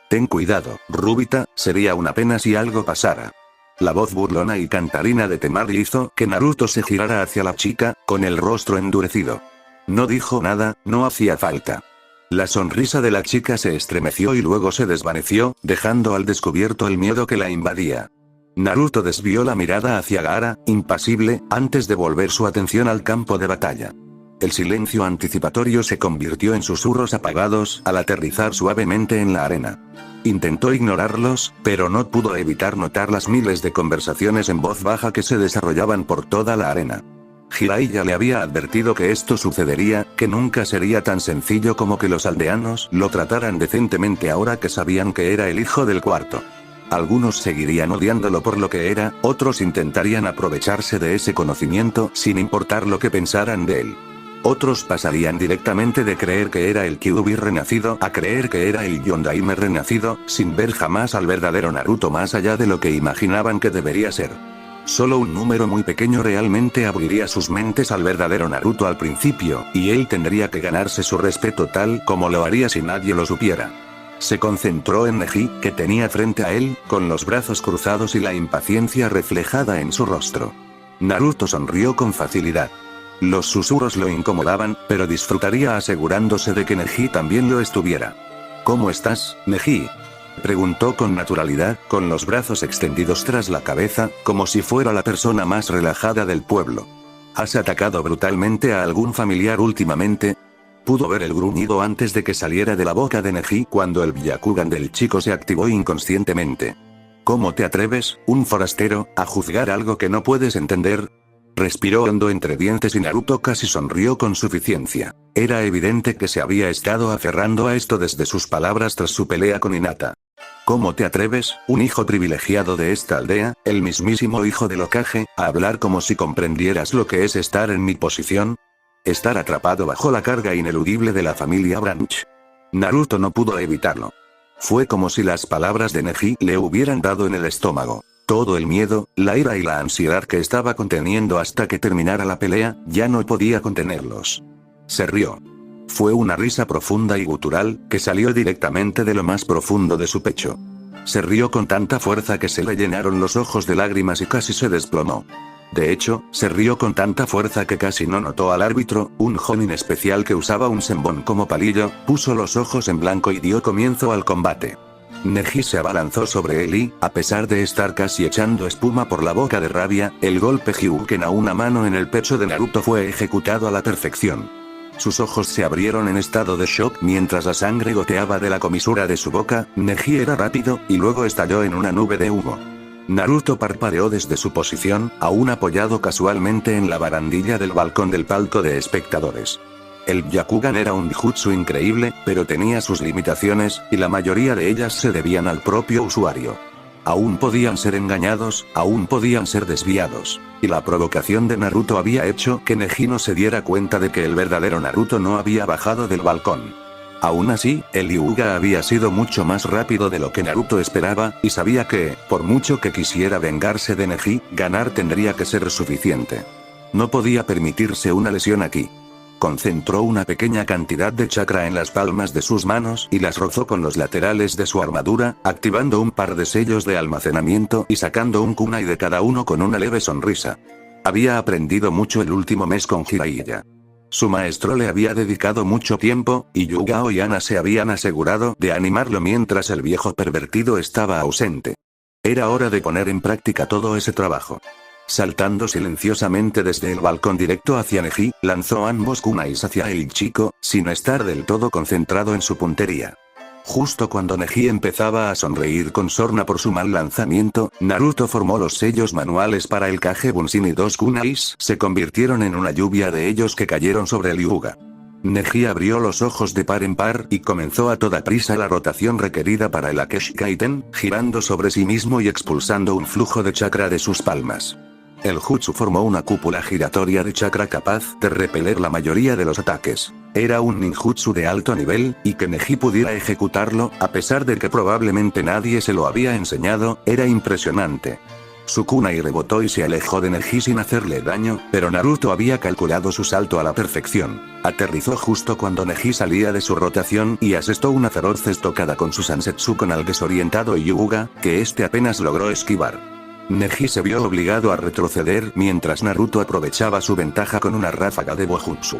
Ten cuidado, Rubita, sería una pena si algo pasara. La voz burlona y cantarina de Temari hizo que Naruto se girara hacia la chica, con el rostro endurecido. No dijo nada, no hacía falta. La sonrisa de la chica se estremeció y luego se desvaneció, dejando al descubierto el miedo que la invadía. Naruto desvió la mirada hacia Gaara, impasible, antes de volver su atención al campo de batalla. El silencio anticipatorio se convirtió en susurros apagados al aterrizar suavemente en la arena. Intentó ignorarlos, pero no pudo evitar notar las miles de conversaciones en voz baja que se desarrollaban por toda la arena. Jiraiya le había advertido que esto sucedería, que nunca sería tan sencillo como que los aldeanos lo trataran decentemente ahora que sabían que era el hijo del cuarto. Algunos seguirían odiándolo por lo que era, otros intentarían aprovecharse de ese conocimiento sin importar lo que pensaran de él. Otros pasarían directamente de creer que era el Kyuubi renacido a creer que era el Yondaime renacido, sin ver jamás al verdadero Naruto más allá de lo que imaginaban que debería ser. Solo un número muy pequeño realmente abriría sus mentes al verdadero Naruto al principio, y él tendría que ganarse su respeto tal como lo haría si nadie lo supiera. Se concentró en Neji, que tenía frente a él, con los brazos cruzados y la impaciencia reflejada en su rostro. Naruto sonrió con facilidad. Los susurros lo incomodaban, pero disfrutaría asegurándose de que Neji también lo estuviera. ¿Cómo estás, Neji? Preguntó con naturalidad, con los brazos extendidos tras la cabeza, como si fuera la persona más relajada del pueblo. ¿Has atacado brutalmente a algún familiar últimamente? Pudo ver el gruñido antes de que saliera de la boca de Neji cuando el Byakugan del chico se activó inconscientemente. ¿Cómo te atreves, un forastero, a juzgar algo que no puedes entender? Respiró hondo entre dientes y Naruto casi sonrió con suficiencia. Era evidente que se había estado aferrando a esto desde sus palabras tras su pelea con Hinata. ¿Cómo te atreves, un hijo privilegiado de esta aldea, el mismísimo hijo del Hokage, a hablar como si comprendieras lo que es estar en mi posición? Estar atrapado bajo la carga ineludible de la familia Branch. Naruto no pudo evitarlo. Fue como si las palabras de Neji le hubieran dado en el estómago. Todo el miedo, la ira y la ansiedad que estaba conteniendo hasta que terminara la pelea, ya no podía contenerlos. Se rió. Fue una risa profunda y gutural, que salió directamente de lo más profundo de su pecho. Se rió con tanta fuerza que se le llenaron los ojos de lágrimas y casi se desplomó. De hecho, se rió con tanta fuerza que casi no notó al árbitro, un jonin especial que usaba un senbon como palillo, puso los ojos en blanco y dio comienzo al combate. Neji se abalanzó sobre él y, a pesar de estar casi echando espuma por la boca de rabia, el golpe Hyuuken a una mano en el pecho de Naruto fue ejecutado a la perfección. Sus ojos se abrieron en estado de shock mientras la sangre goteaba de la comisura de su boca. Neji era rápido, y luego estalló en una nube de humo. Naruto parpadeó desde su posición, aún apoyado casualmente en la barandilla del balcón del palco de espectadores. El Byakugan era un jutsu increíble, pero tenía sus limitaciones, y la mayoría de ellas se debían al propio usuario. Aún podían ser engañados, aún podían ser desviados. Y la provocación de Naruto había hecho que Neji no se diera cuenta de que el verdadero Naruto no había bajado del balcón. Aún así, el Hyuuga había sido mucho más rápido de lo que Naruto esperaba, y sabía que, por mucho que quisiera vengarse de Neji, ganar tendría que ser suficiente. No podía permitirse una lesión aquí. Concentró una pequeña cantidad de chakra en las palmas de sus manos y las rozó con los laterales de su armadura, activando un par de sellos de almacenamiento y sacando un kunai de cada uno con una leve sonrisa. Había aprendido mucho el último mes con Jiraiya. Su maestro le había dedicado mucho tiempo, y Yugao y Ana se habían asegurado de animarlo mientras el viejo pervertido estaba ausente. Era hora de poner en práctica todo ese trabajo. Saltando silenciosamente desde el balcón directo hacia Neji, lanzó ambos kunais hacia el chico, sin estar del todo concentrado en su puntería. Justo cuando Neji empezaba a sonreír con sorna por su mal lanzamiento, Naruto formó los sellos manuales para el Kage Bunshin y dos kunais se convirtieron en una lluvia de ellos que cayeron sobre el Hyuuga. Neji abrió los ojos de par en par y comenzó a toda prisa la rotación requerida para el Akeshi Kaiten, girando sobre sí mismo y expulsando un flujo de chakra de sus palmas. El jutsu formó una cúpula giratoria de chakra capaz de repeler la mayoría de los ataques. Era un ninjutsu de alto nivel, y que Neji pudiera ejecutarlo, a pesar de que probablemente nadie se lo había enseñado, era impresionante. Su kunai rebotó y se alejó de Neji sin hacerle daño, pero Naruto había calculado su salto a la perfección. Aterrizó justo cuando Neji salía de su rotación y asestó una feroz estocada con su Sansetsu con al desorientado Hyuuga, que este apenas logró esquivar. Neji se vio obligado a retroceder mientras Naruto aprovechaba su ventaja con una ráfaga de Bojutsu.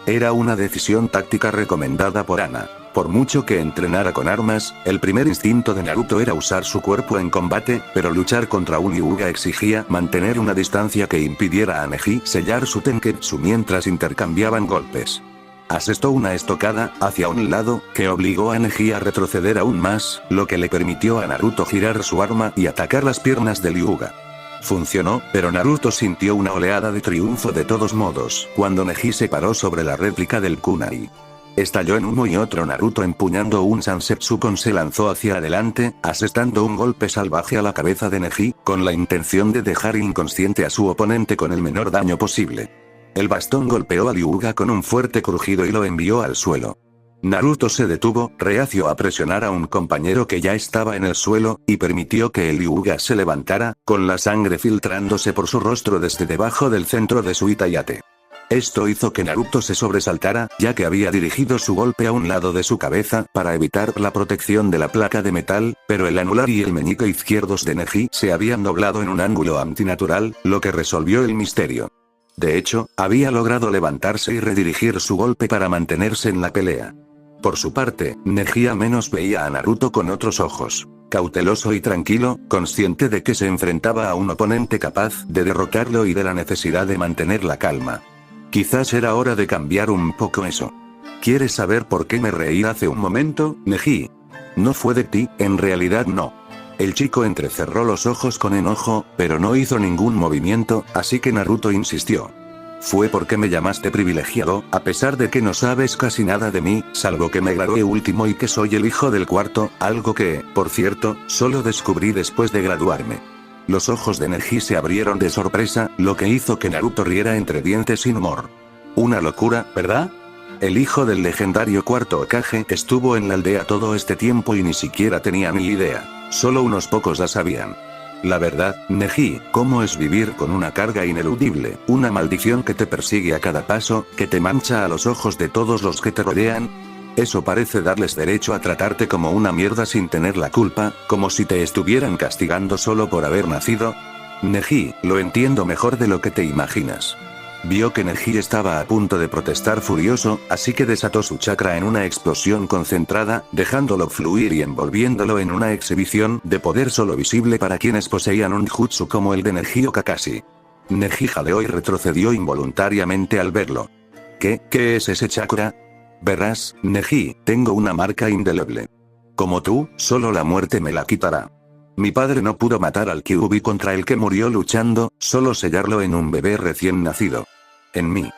Era una decisión táctica recomendada por Ana. Por mucho que entrenara con armas, el primer instinto de Naruto era usar su cuerpo en combate, pero luchar contra un Hyuuga exigía mantener una distancia que impidiera a Neji sellar su Tenketsu mientras intercambiaban golpes. Asestó una estocada hacia un lado, que obligó a Neji a retroceder aún más, lo que le permitió a Naruto girar su arma y atacar las piernas del Hyuuga. Funcionó, pero Naruto sintió una oleada de triunfo de todos modos, cuando Neji se paró sobre la réplica del kunai. Estalló en humo y otro Naruto empuñando un Sansetsu se lanzó hacia adelante, asestando un golpe salvaje a la cabeza de Neji, con la intención de dejar inconsciente a su oponente con el menor daño posible. El bastón golpeó al Hyuuga con un fuerte crujido y lo envió al suelo. Naruto se detuvo, reacio a presionar a un compañero que ya estaba en el suelo, y permitió que el Hyuuga se levantara, con la sangre filtrándose por su rostro desde debajo del centro de su Itayate. Esto hizo que Naruto se sobresaltara, ya que había dirigido su golpe a un lado de su cabeza para evitar la protección de la placa de metal, pero el anular y el meñique izquierdos de Neji se habían doblado en un ángulo antinatural, lo que resolvió el misterio. De hecho, había logrado levantarse y redirigir su golpe para mantenerse en la pelea. Por su parte, Neji al menos veía a Naruto con otros ojos. Cauteloso y tranquilo, consciente de que se enfrentaba a un oponente capaz de derrotarlo y de la necesidad de mantener la calma. Quizás era hora de cambiar un poco eso. ¿Quieres saber por qué me reí hace un momento, Neji? No fue de ti, en realidad no. El chico entrecerró los ojos con enojo, pero no hizo ningún movimiento, así que Naruto insistió. Fue porque me llamaste privilegiado, a pesar de que no sabes casi nada de mí, salvo que me gradué último y que soy el hijo del cuarto, algo que, por cierto, solo descubrí después de graduarme. Los ojos de Neji se abrieron de sorpresa, lo que hizo que Naruto riera entre dientes sin humor. Una locura, ¿verdad? El hijo del legendario cuarto Hokage estuvo en la aldea todo este tiempo y ni siquiera tenía ni idea. Solo unos pocos la sabían. La verdad, Neji, ¿cómo es vivir con una carga ineludible, una maldición que te persigue a cada paso, que te mancha a los ojos de todos los que te rodean? Eso parece darles derecho a tratarte como una mierda sin tener la culpa, como si te estuvieran castigando solo por haber nacido. Neji, lo entiendo mejor de lo que te imaginas. Vio que Neji estaba a punto de protestar furioso, así que desató su chakra en una explosión concentrada, dejándolo fluir y envolviéndolo en una exhibición de poder solo visible para quienes poseían un jutsu como el de Neji o Kakashi. Neji jadeó y retrocedió involuntariamente al verlo. ¿Qué es ese chakra? Verás, Neji, tengo una marca indeleble. Como tú, solo la muerte me la quitará. Mi padre no pudo matar al Kyuubi contra el que murió luchando, solo sellarlo en un bebé recién nacido. En mí.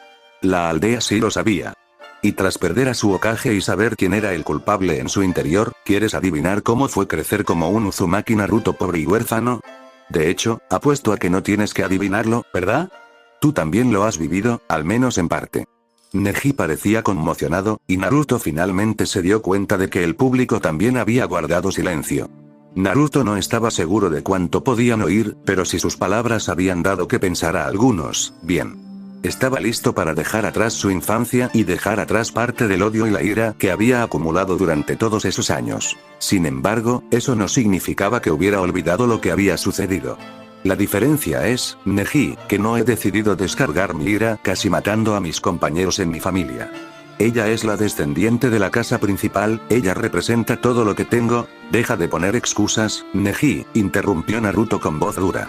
La aldea sí lo sabía. Y tras perder a su Hokage y saber quién era el culpable en su interior, ¿quieres adivinar cómo fue crecer como un Uzumaki Naruto pobre y huérfano? De hecho, apuesto a que no tienes que adivinarlo, ¿verdad? Tú también lo has vivido, al menos en parte. Neji parecía conmocionado, y Naruto finalmente se dio cuenta de que el público también había guardado silencio. Naruto no estaba seguro de cuánto podían oír, pero si sus palabras habían dado que pensar a algunos, bien. Estaba listo para dejar atrás su infancia y dejar atrás parte del odio y la ira que había acumulado durante todos esos años. Sin embargo, eso no significaba que hubiera olvidado lo que había sucedido. La diferencia es, Neji, que no he decidido descargar mi ira casi matando a mis compañeros en mi familia. Ella es la descendiente de la casa principal, ella representa todo lo que tengo. Deja de poner excusas, Neji, interrumpió Naruto con voz dura.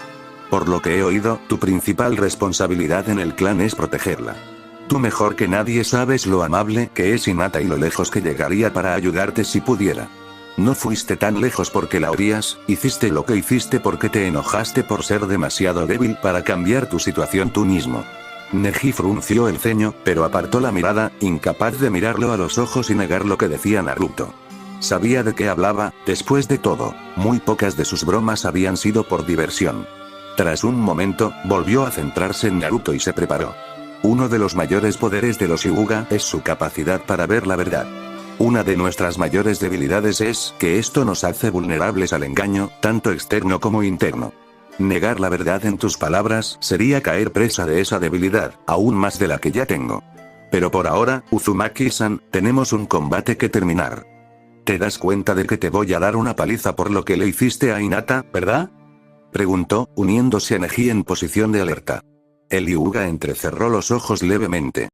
Por lo que he oído, tu principal responsabilidad en el clan es protegerla. Tú mejor que nadie sabes lo amable que es Hinata y lo lejos que llegaría para ayudarte si pudiera. No fuiste tan lejos porque la odias, hiciste lo que hiciste porque te enojaste por ser demasiado débil para cambiar tu situación tú mismo. Neji frunció el ceño, pero apartó la mirada, incapaz de mirarlo a los ojos y negar lo que decía Naruto. Sabía de qué hablaba, después de todo, muy pocas de sus bromas habían sido por diversión. Tras un momento, volvió a centrarse en Naruto y se preparó. Uno de los mayores poderes de los Hyuga es su capacidad para ver la verdad. Una de nuestras mayores debilidades es que esto nos hace vulnerables al engaño, tanto externo como interno. Negar la verdad en tus palabras sería caer presa de esa debilidad, aún más de la que ya tengo. Pero por ahora, Uzumaki-san, tenemos un combate que terminar. ¿Te das cuenta de que te voy a dar una paliza por lo que le hiciste a Hinata, verdad? Preguntó, uniéndose a Neji en posición de alerta. El Hyuga entrecerró los ojos levemente.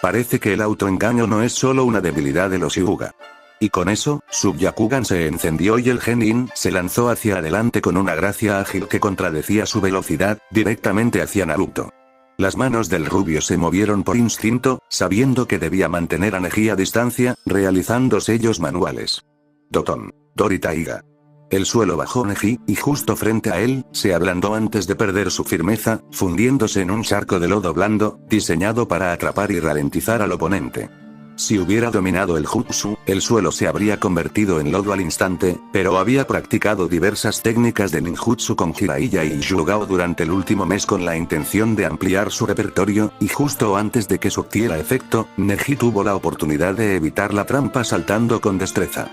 Parece que el autoengaño no es solo una debilidad de los Hyuga. Y con eso, su Byakugan se encendió y el Genin se lanzó hacia adelante con una gracia ágil que contradecía su velocidad, directamente hacia Naruto. Las manos del rubio se movieron por instinto, sabiendo que debía mantener a Neji a distancia, realizando sellos manuales. Doton. Dori Taiga. El suelo bajó Neji, y justo frente a él, se ablandó antes de perder su firmeza, fundiéndose en un charco de lodo blando, diseñado para atrapar y ralentizar al oponente. Si hubiera dominado el jutsu, el suelo se habría convertido en lodo al instante, pero había practicado diversas técnicas de ninjutsu con Jiraiya y Yugao durante el último mes con la intención de ampliar su repertorio, y justo antes de que surtiera efecto, Neji tuvo la oportunidad de evitar la trampa saltando con destreza.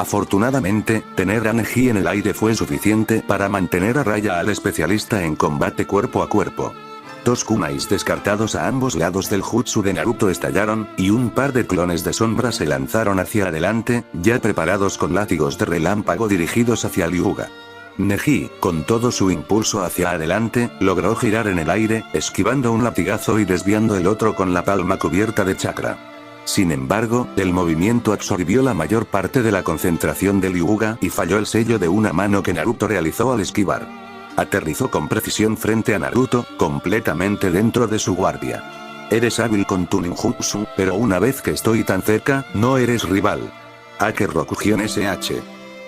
Afortunadamente, tener a Neji en el aire fue suficiente para mantener a raya al especialista en combate cuerpo a cuerpo. Dos kunais descartados a ambos lados del jutsu de Naruto estallaron, y un par de clones de sombra se lanzaron hacia adelante, ya preparados con látigos de relámpago dirigidos hacia el Hyuga. Neji, con todo su impulso hacia adelante, logró girar en el aire, esquivando un latigazo y desviando el otro con la palma cubierta de chakra. Sin embargo, el movimiento absorbió la mayor parte de la concentración de Hyuga y falló el sello de una mano que Naruto realizó al esquivar. Aterrizó con precisión frente a Naruto, completamente dentro de su guardia. Eres hábil con tu ninjutsu, pero una vez que estoy tan cerca, no eres rival. Ake Rokugen SH.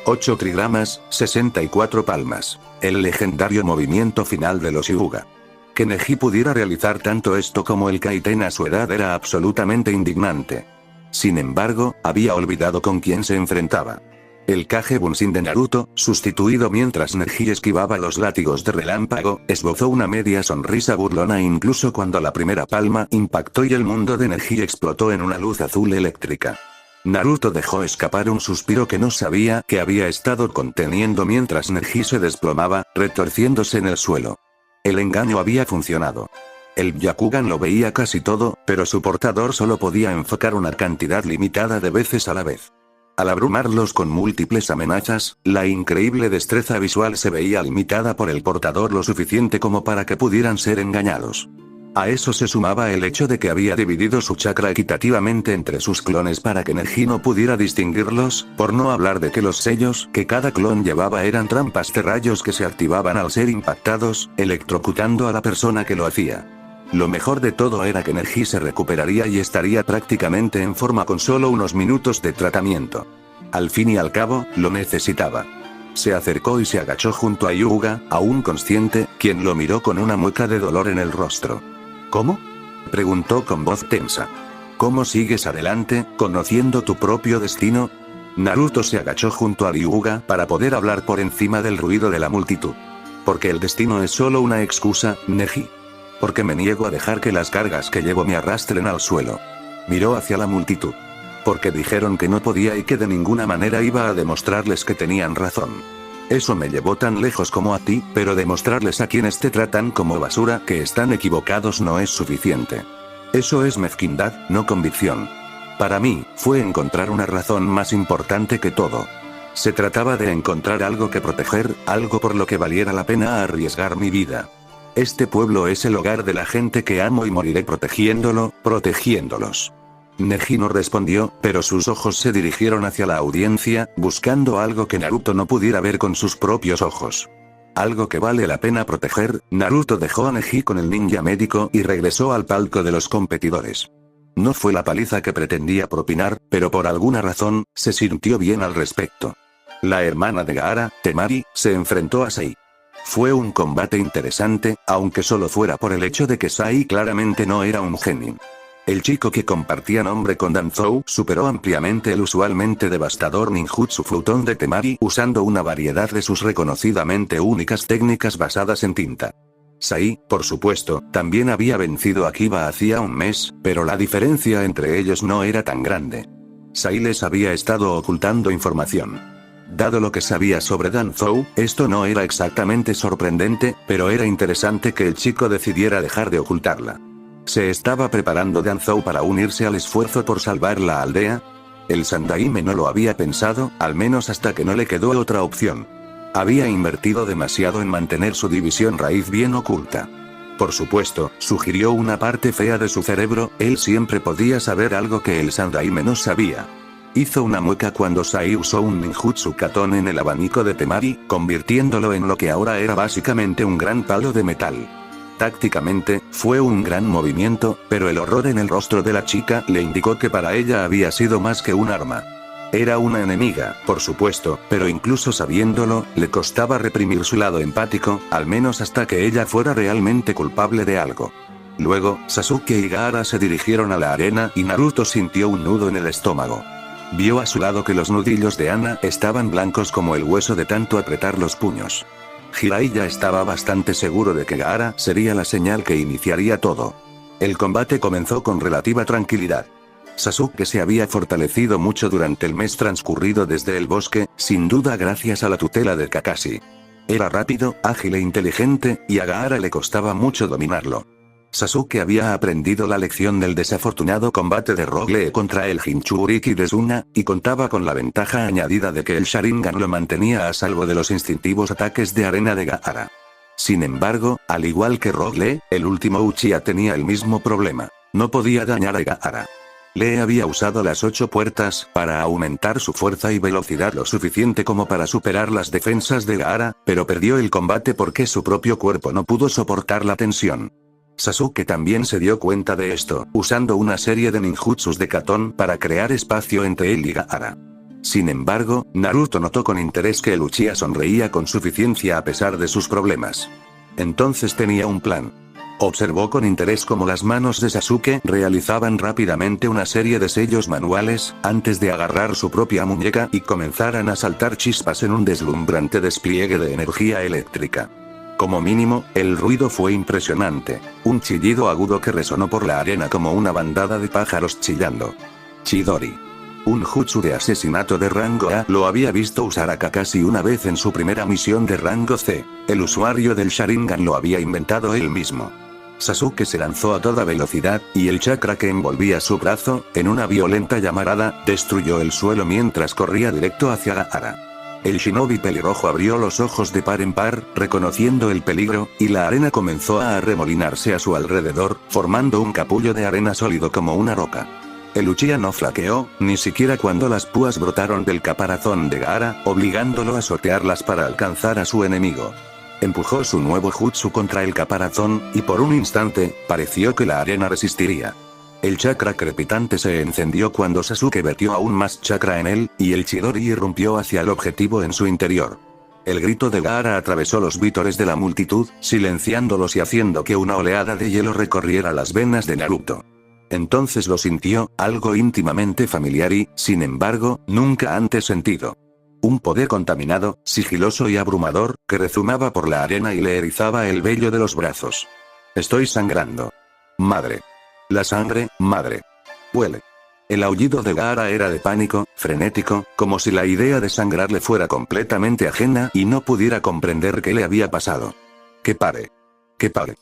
8 trigramas, 64 palmas. El legendario movimiento final de los Hyuga. Que Neji pudiera realizar tanto esto como el Kaiten a su edad era absolutamente indignante. Sin embargo, había olvidado con quién se enfrentaba. El Kage Bunshin de Naruto, sustituido mientras Neji esquivaba los látigos de relámpago, esbozó una media sonrisa burlona incluso cuando la primera palma impactó y el mundo de Neji explotó en una luz azul eléctrica. Naruto dejó escapar un suspiro que no sabía que había estado conteniendo mientras Neji se desplomaba, retorciéndose en el suelo. El engaño había funcionado. El Byakugan lo veía casi todo, pero su portador solo podía enfocar una cantidad limitada de veces a la vez. Al abrumarlos con múltiples amenazas, la increíble destreza visual se veía limitada por el portador lo suficiente como para que pudieran ser engañados. A eso se sumaba el hecho de que había dividido su chakra equitativamente entre sus clones para que Neji no pudiera distinguirlos, por no hablar de que los sellos que cada clon llevaba eran trampas de rayos que se activaban al ser impactados, electrocutando a la persona que lo hacía. Lo mejor de todo era que Neji se recuperaría y estaría prácticamente en forma con solo unos minutos de tratamiento. Al fin y al cabo, lo necesitaba. Se acercó y se agachó junto a Hyuga, aún consciente, quien lo miró con una mueca de dolor en el rostro. ¿Cómo? Preguntó con voz tensa. ¿Cómo sigues adelante, conociendo tu propio destino? Naruto se agachó junto a Hyuga para poder hablar por encima del ruido de la multitud. Porque el destino es solo una excusa, Neji. Porque me niego a dejar que las cargas que llevo me arrastren al suelo. Miró hacia la multitud. Porque dijeron que no podía y que de ninguna manera iba a demostrarles que tenían razón. Eso me llevó tan lejos como a ti, pero demostrarles a quienes te tratan como basura que están equivocados no es suficiente. Eso es mezquindad, no convicción. Para mí, fue encontrar una razón más importante que todo. Se trataba de encontrar algo que proteger, algo por lo que valiera la pena arriesgar mi vida. Este pueblo es el hogar de la gente que amo y moriré protegiéndolos. Neji no respondió, pero sus ojos se dirigieron hacia la audiencia, buscando algo que Naruto no pudiera ver con sus propios ojos. Algo que vale la pena proteger. Naruto dejó a Neji con el ninja médico y regresó al palco de los competidores. No fue la paliza que pretendía propinar, pero por alguna razón, se sintió bien al respecto. La hermana de Gaara, Temari, se enfrentó a Sai. Fue un combate interesante, aunque solo fuera por el hecho de que Sai claramente no era un genin. El chico que compartía nombre con Danzou superó ampliamente el usualmente devastador ninjutsu flutón de Temari usando una variedad de sus reconocidamente únicas técnicas basadas en tinta. Sai, por supuesto, también había vencido a Kiba hacía un mes, pero la diferencia entre ellos no era tan grande. Sai les había estado ocultando información. Dado lo que sabía sobre Danzou, esto no era exactamente sorprendente, pero era interesante que el chico decidiera dejar de ocultarla. ¿Se estaba preparando Danzou para unirse al esfuerzo por salvar la aldea? El Sandaime no lo había pensado, al menos hasta que no le quedó otra opción. Había invertido demasiado en mantener su división raíz bien oculta. Por supuesto, sugirió una parte fea de su cerebro, él siempre podía saber algo que el Sandaime no sabía. Hizo una mueca cuando Sai usó un ninjutsu Katon en el abanico de Temari, convirtiéndolo en lo que ahora era básicamente un gran palo de metal. Tácticamente, fue un gran movimiento, pero el horror en el rostro de la chica le indicó que para ella había sido más que un arma. Era una enemiga, por supuesto, pero incluso sabiéndolo, le costaba reprimir su lado empático, al menos hasta que ella fuera realmente culpable de algo. Luego, Sasuke y Gaara se dirigieron a la arena y Naruto sintió un nudo en el estómago. Vio a su lado que los nudillos de Ana estaban blancos como el hueso de tanto apretar los puños. Jiraiya estaba bastante seguro de que Gaara sería la señal que iniciaría todo. El combate comenzó con relativa tranquilidad. Sasuke se había fortalecido mucho durante el mes transcurrido desde el bosque, sin duda gracias a la tutela de Kakashi. Era rápido, ágil e inteligente, y a Gaara le costaba mucho dominarlo. Sasuke había aprendido la lección del desafortunado combate de Rogue Lee contra el Jinchuriki de Suna, y contaba con la ventaja añadida de que el Sharingan lo mantenía a salvo de los instintivos ataques de arena de Gaara. Sin embargo, al igual que Rogue Lee, el último Uchiha tenía el mismo problema. No podía dañar a Gaara. Lee había usado las 8 puertas para aumentar su fuerza y velocidad lo suficiente como para superar las defensas de Gaara, pero perdió el combate porque su propio cuerpo no pudo soportar la tensión. Sasuke también se dio cuenta de esto, usando una serie de ninjutsus de Katon para crear espacio entre él y Gaara. Sin embargo, Naruto notó con interés que el Uchiha sonreía con suficiencia a pesar de sus problemas. Entonces tenía un plan. Observó con interés cómo las manos de Sasuke realizaban rápidamente una serie de sellos manuales, antes de agarrar su propia muñeca y comenzaran a saltar chispas en un deslumbrante despliegue de energía eléctrica. Como mínimo, el ruido fue impresionante, un chillido agudo que resonó por la arena como una bandada de pájaros chillando. Chidori. Un jutsu de asesinato de rango A lo había visto usar a Kakashi una vez en su primera misión de rango C. El usuario del Sharingan lo había inventado él mismo. Sasuke se lanzó a toda velocidad, y el chakra que envolvía su brazo, en una violenta llamarada, destruyó el suelo mientras corría directo hacia Gaara. El shinobi pelirrojo abrió los ojos de par en par, reconociendo el peligro, y la arena comenzó a arremolinarse a su alrededor, formando un capullo de arena sólido como una roca. El Uchiha no flaqueó, ni siquiera cuando las púas brotaron del caparazón de Gaara, obligándolo a sortearlas para alcanzar a su enemigo. Empujó su nuevo jutsu contra el caparazón, y por un instante, pareció que la arena resistiría. El chakra crepitante se encendió cuando Sasuke vertió aún más chakra en él, y el Chidori irrumpió hacia el objetivo en su interior. El grito de Gaara atravesó los vítores de la multitud, silenciándolos y haciendo que una oleada de hielo recorriera las venas de Naruto. Entonces lo sintió, algo íntimamente familiar y, sin embargo, nunca antes sentido. Un poder contaminado, sigiloso y abrumador, que rezumaba por la arena y le erizaba el vello de los brazos. Estoy sangrando. Madre. La sangre, madre. Huele. El aullido de Gaara era de pánico, frenético, como si la idea de sangrar le fuera completamente ajena y no pudiera comprender qué le había pasado. Que pare. Que pare.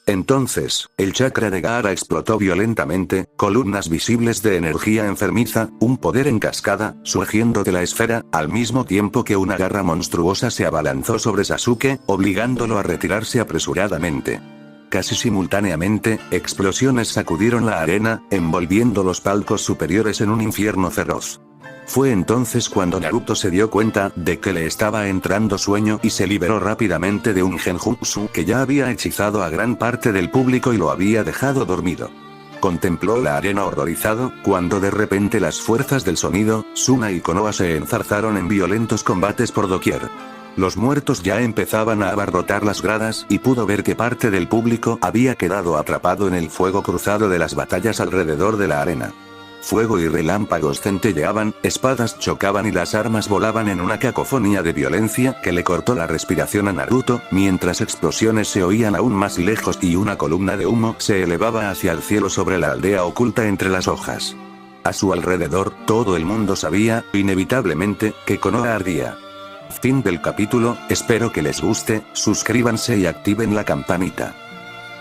Entonces, el chakra de Gaara explotó violentamente, columnas visibles de energía enfermiza, un poder en cascada, surgiendo de la esfera, al mismo tiempo que una garra monstruosa se abalanzó sobre Sasuke, obligándolo a retirarse apresuradamente. Casi simultáneamente, explosiones sacudieron la arena, envolviendo los palcos superiores en un infierno feroz. Fue entonces cuando Naruto se dio cuenta de que le estaba entrando sueño y se liberó rápidamente de un genjutsu que ya había hechizado a gran parte del público y lo había dejado dormido. Contempló la arena horrorizado, cuando de repente las fuerzas del sonido, Suna y Konoha se enzarzaron en violentos combates por doquier. Los muertos ya empezaban a abarrotar las gradas y pudo ver que parte del público había quedado atrapado en el fuego cruzado de las batallas alrededor de la arena. Fuego y relámpagos centelleaban, espadas chocaban y las armas volaban en una cacofonía de violencia que le cortó la respiración a Naruto, mientras explosiones se oían aún más lejos y una columna de humo se elevaba hacia el cielo sobre la aldea oculta entre las hojas. A su alrededor, todo el mundo sabía, inevitablemente, que Konoha ardía. Fin del capítulo, espero que les guste, suscríbanse y activen la campanita.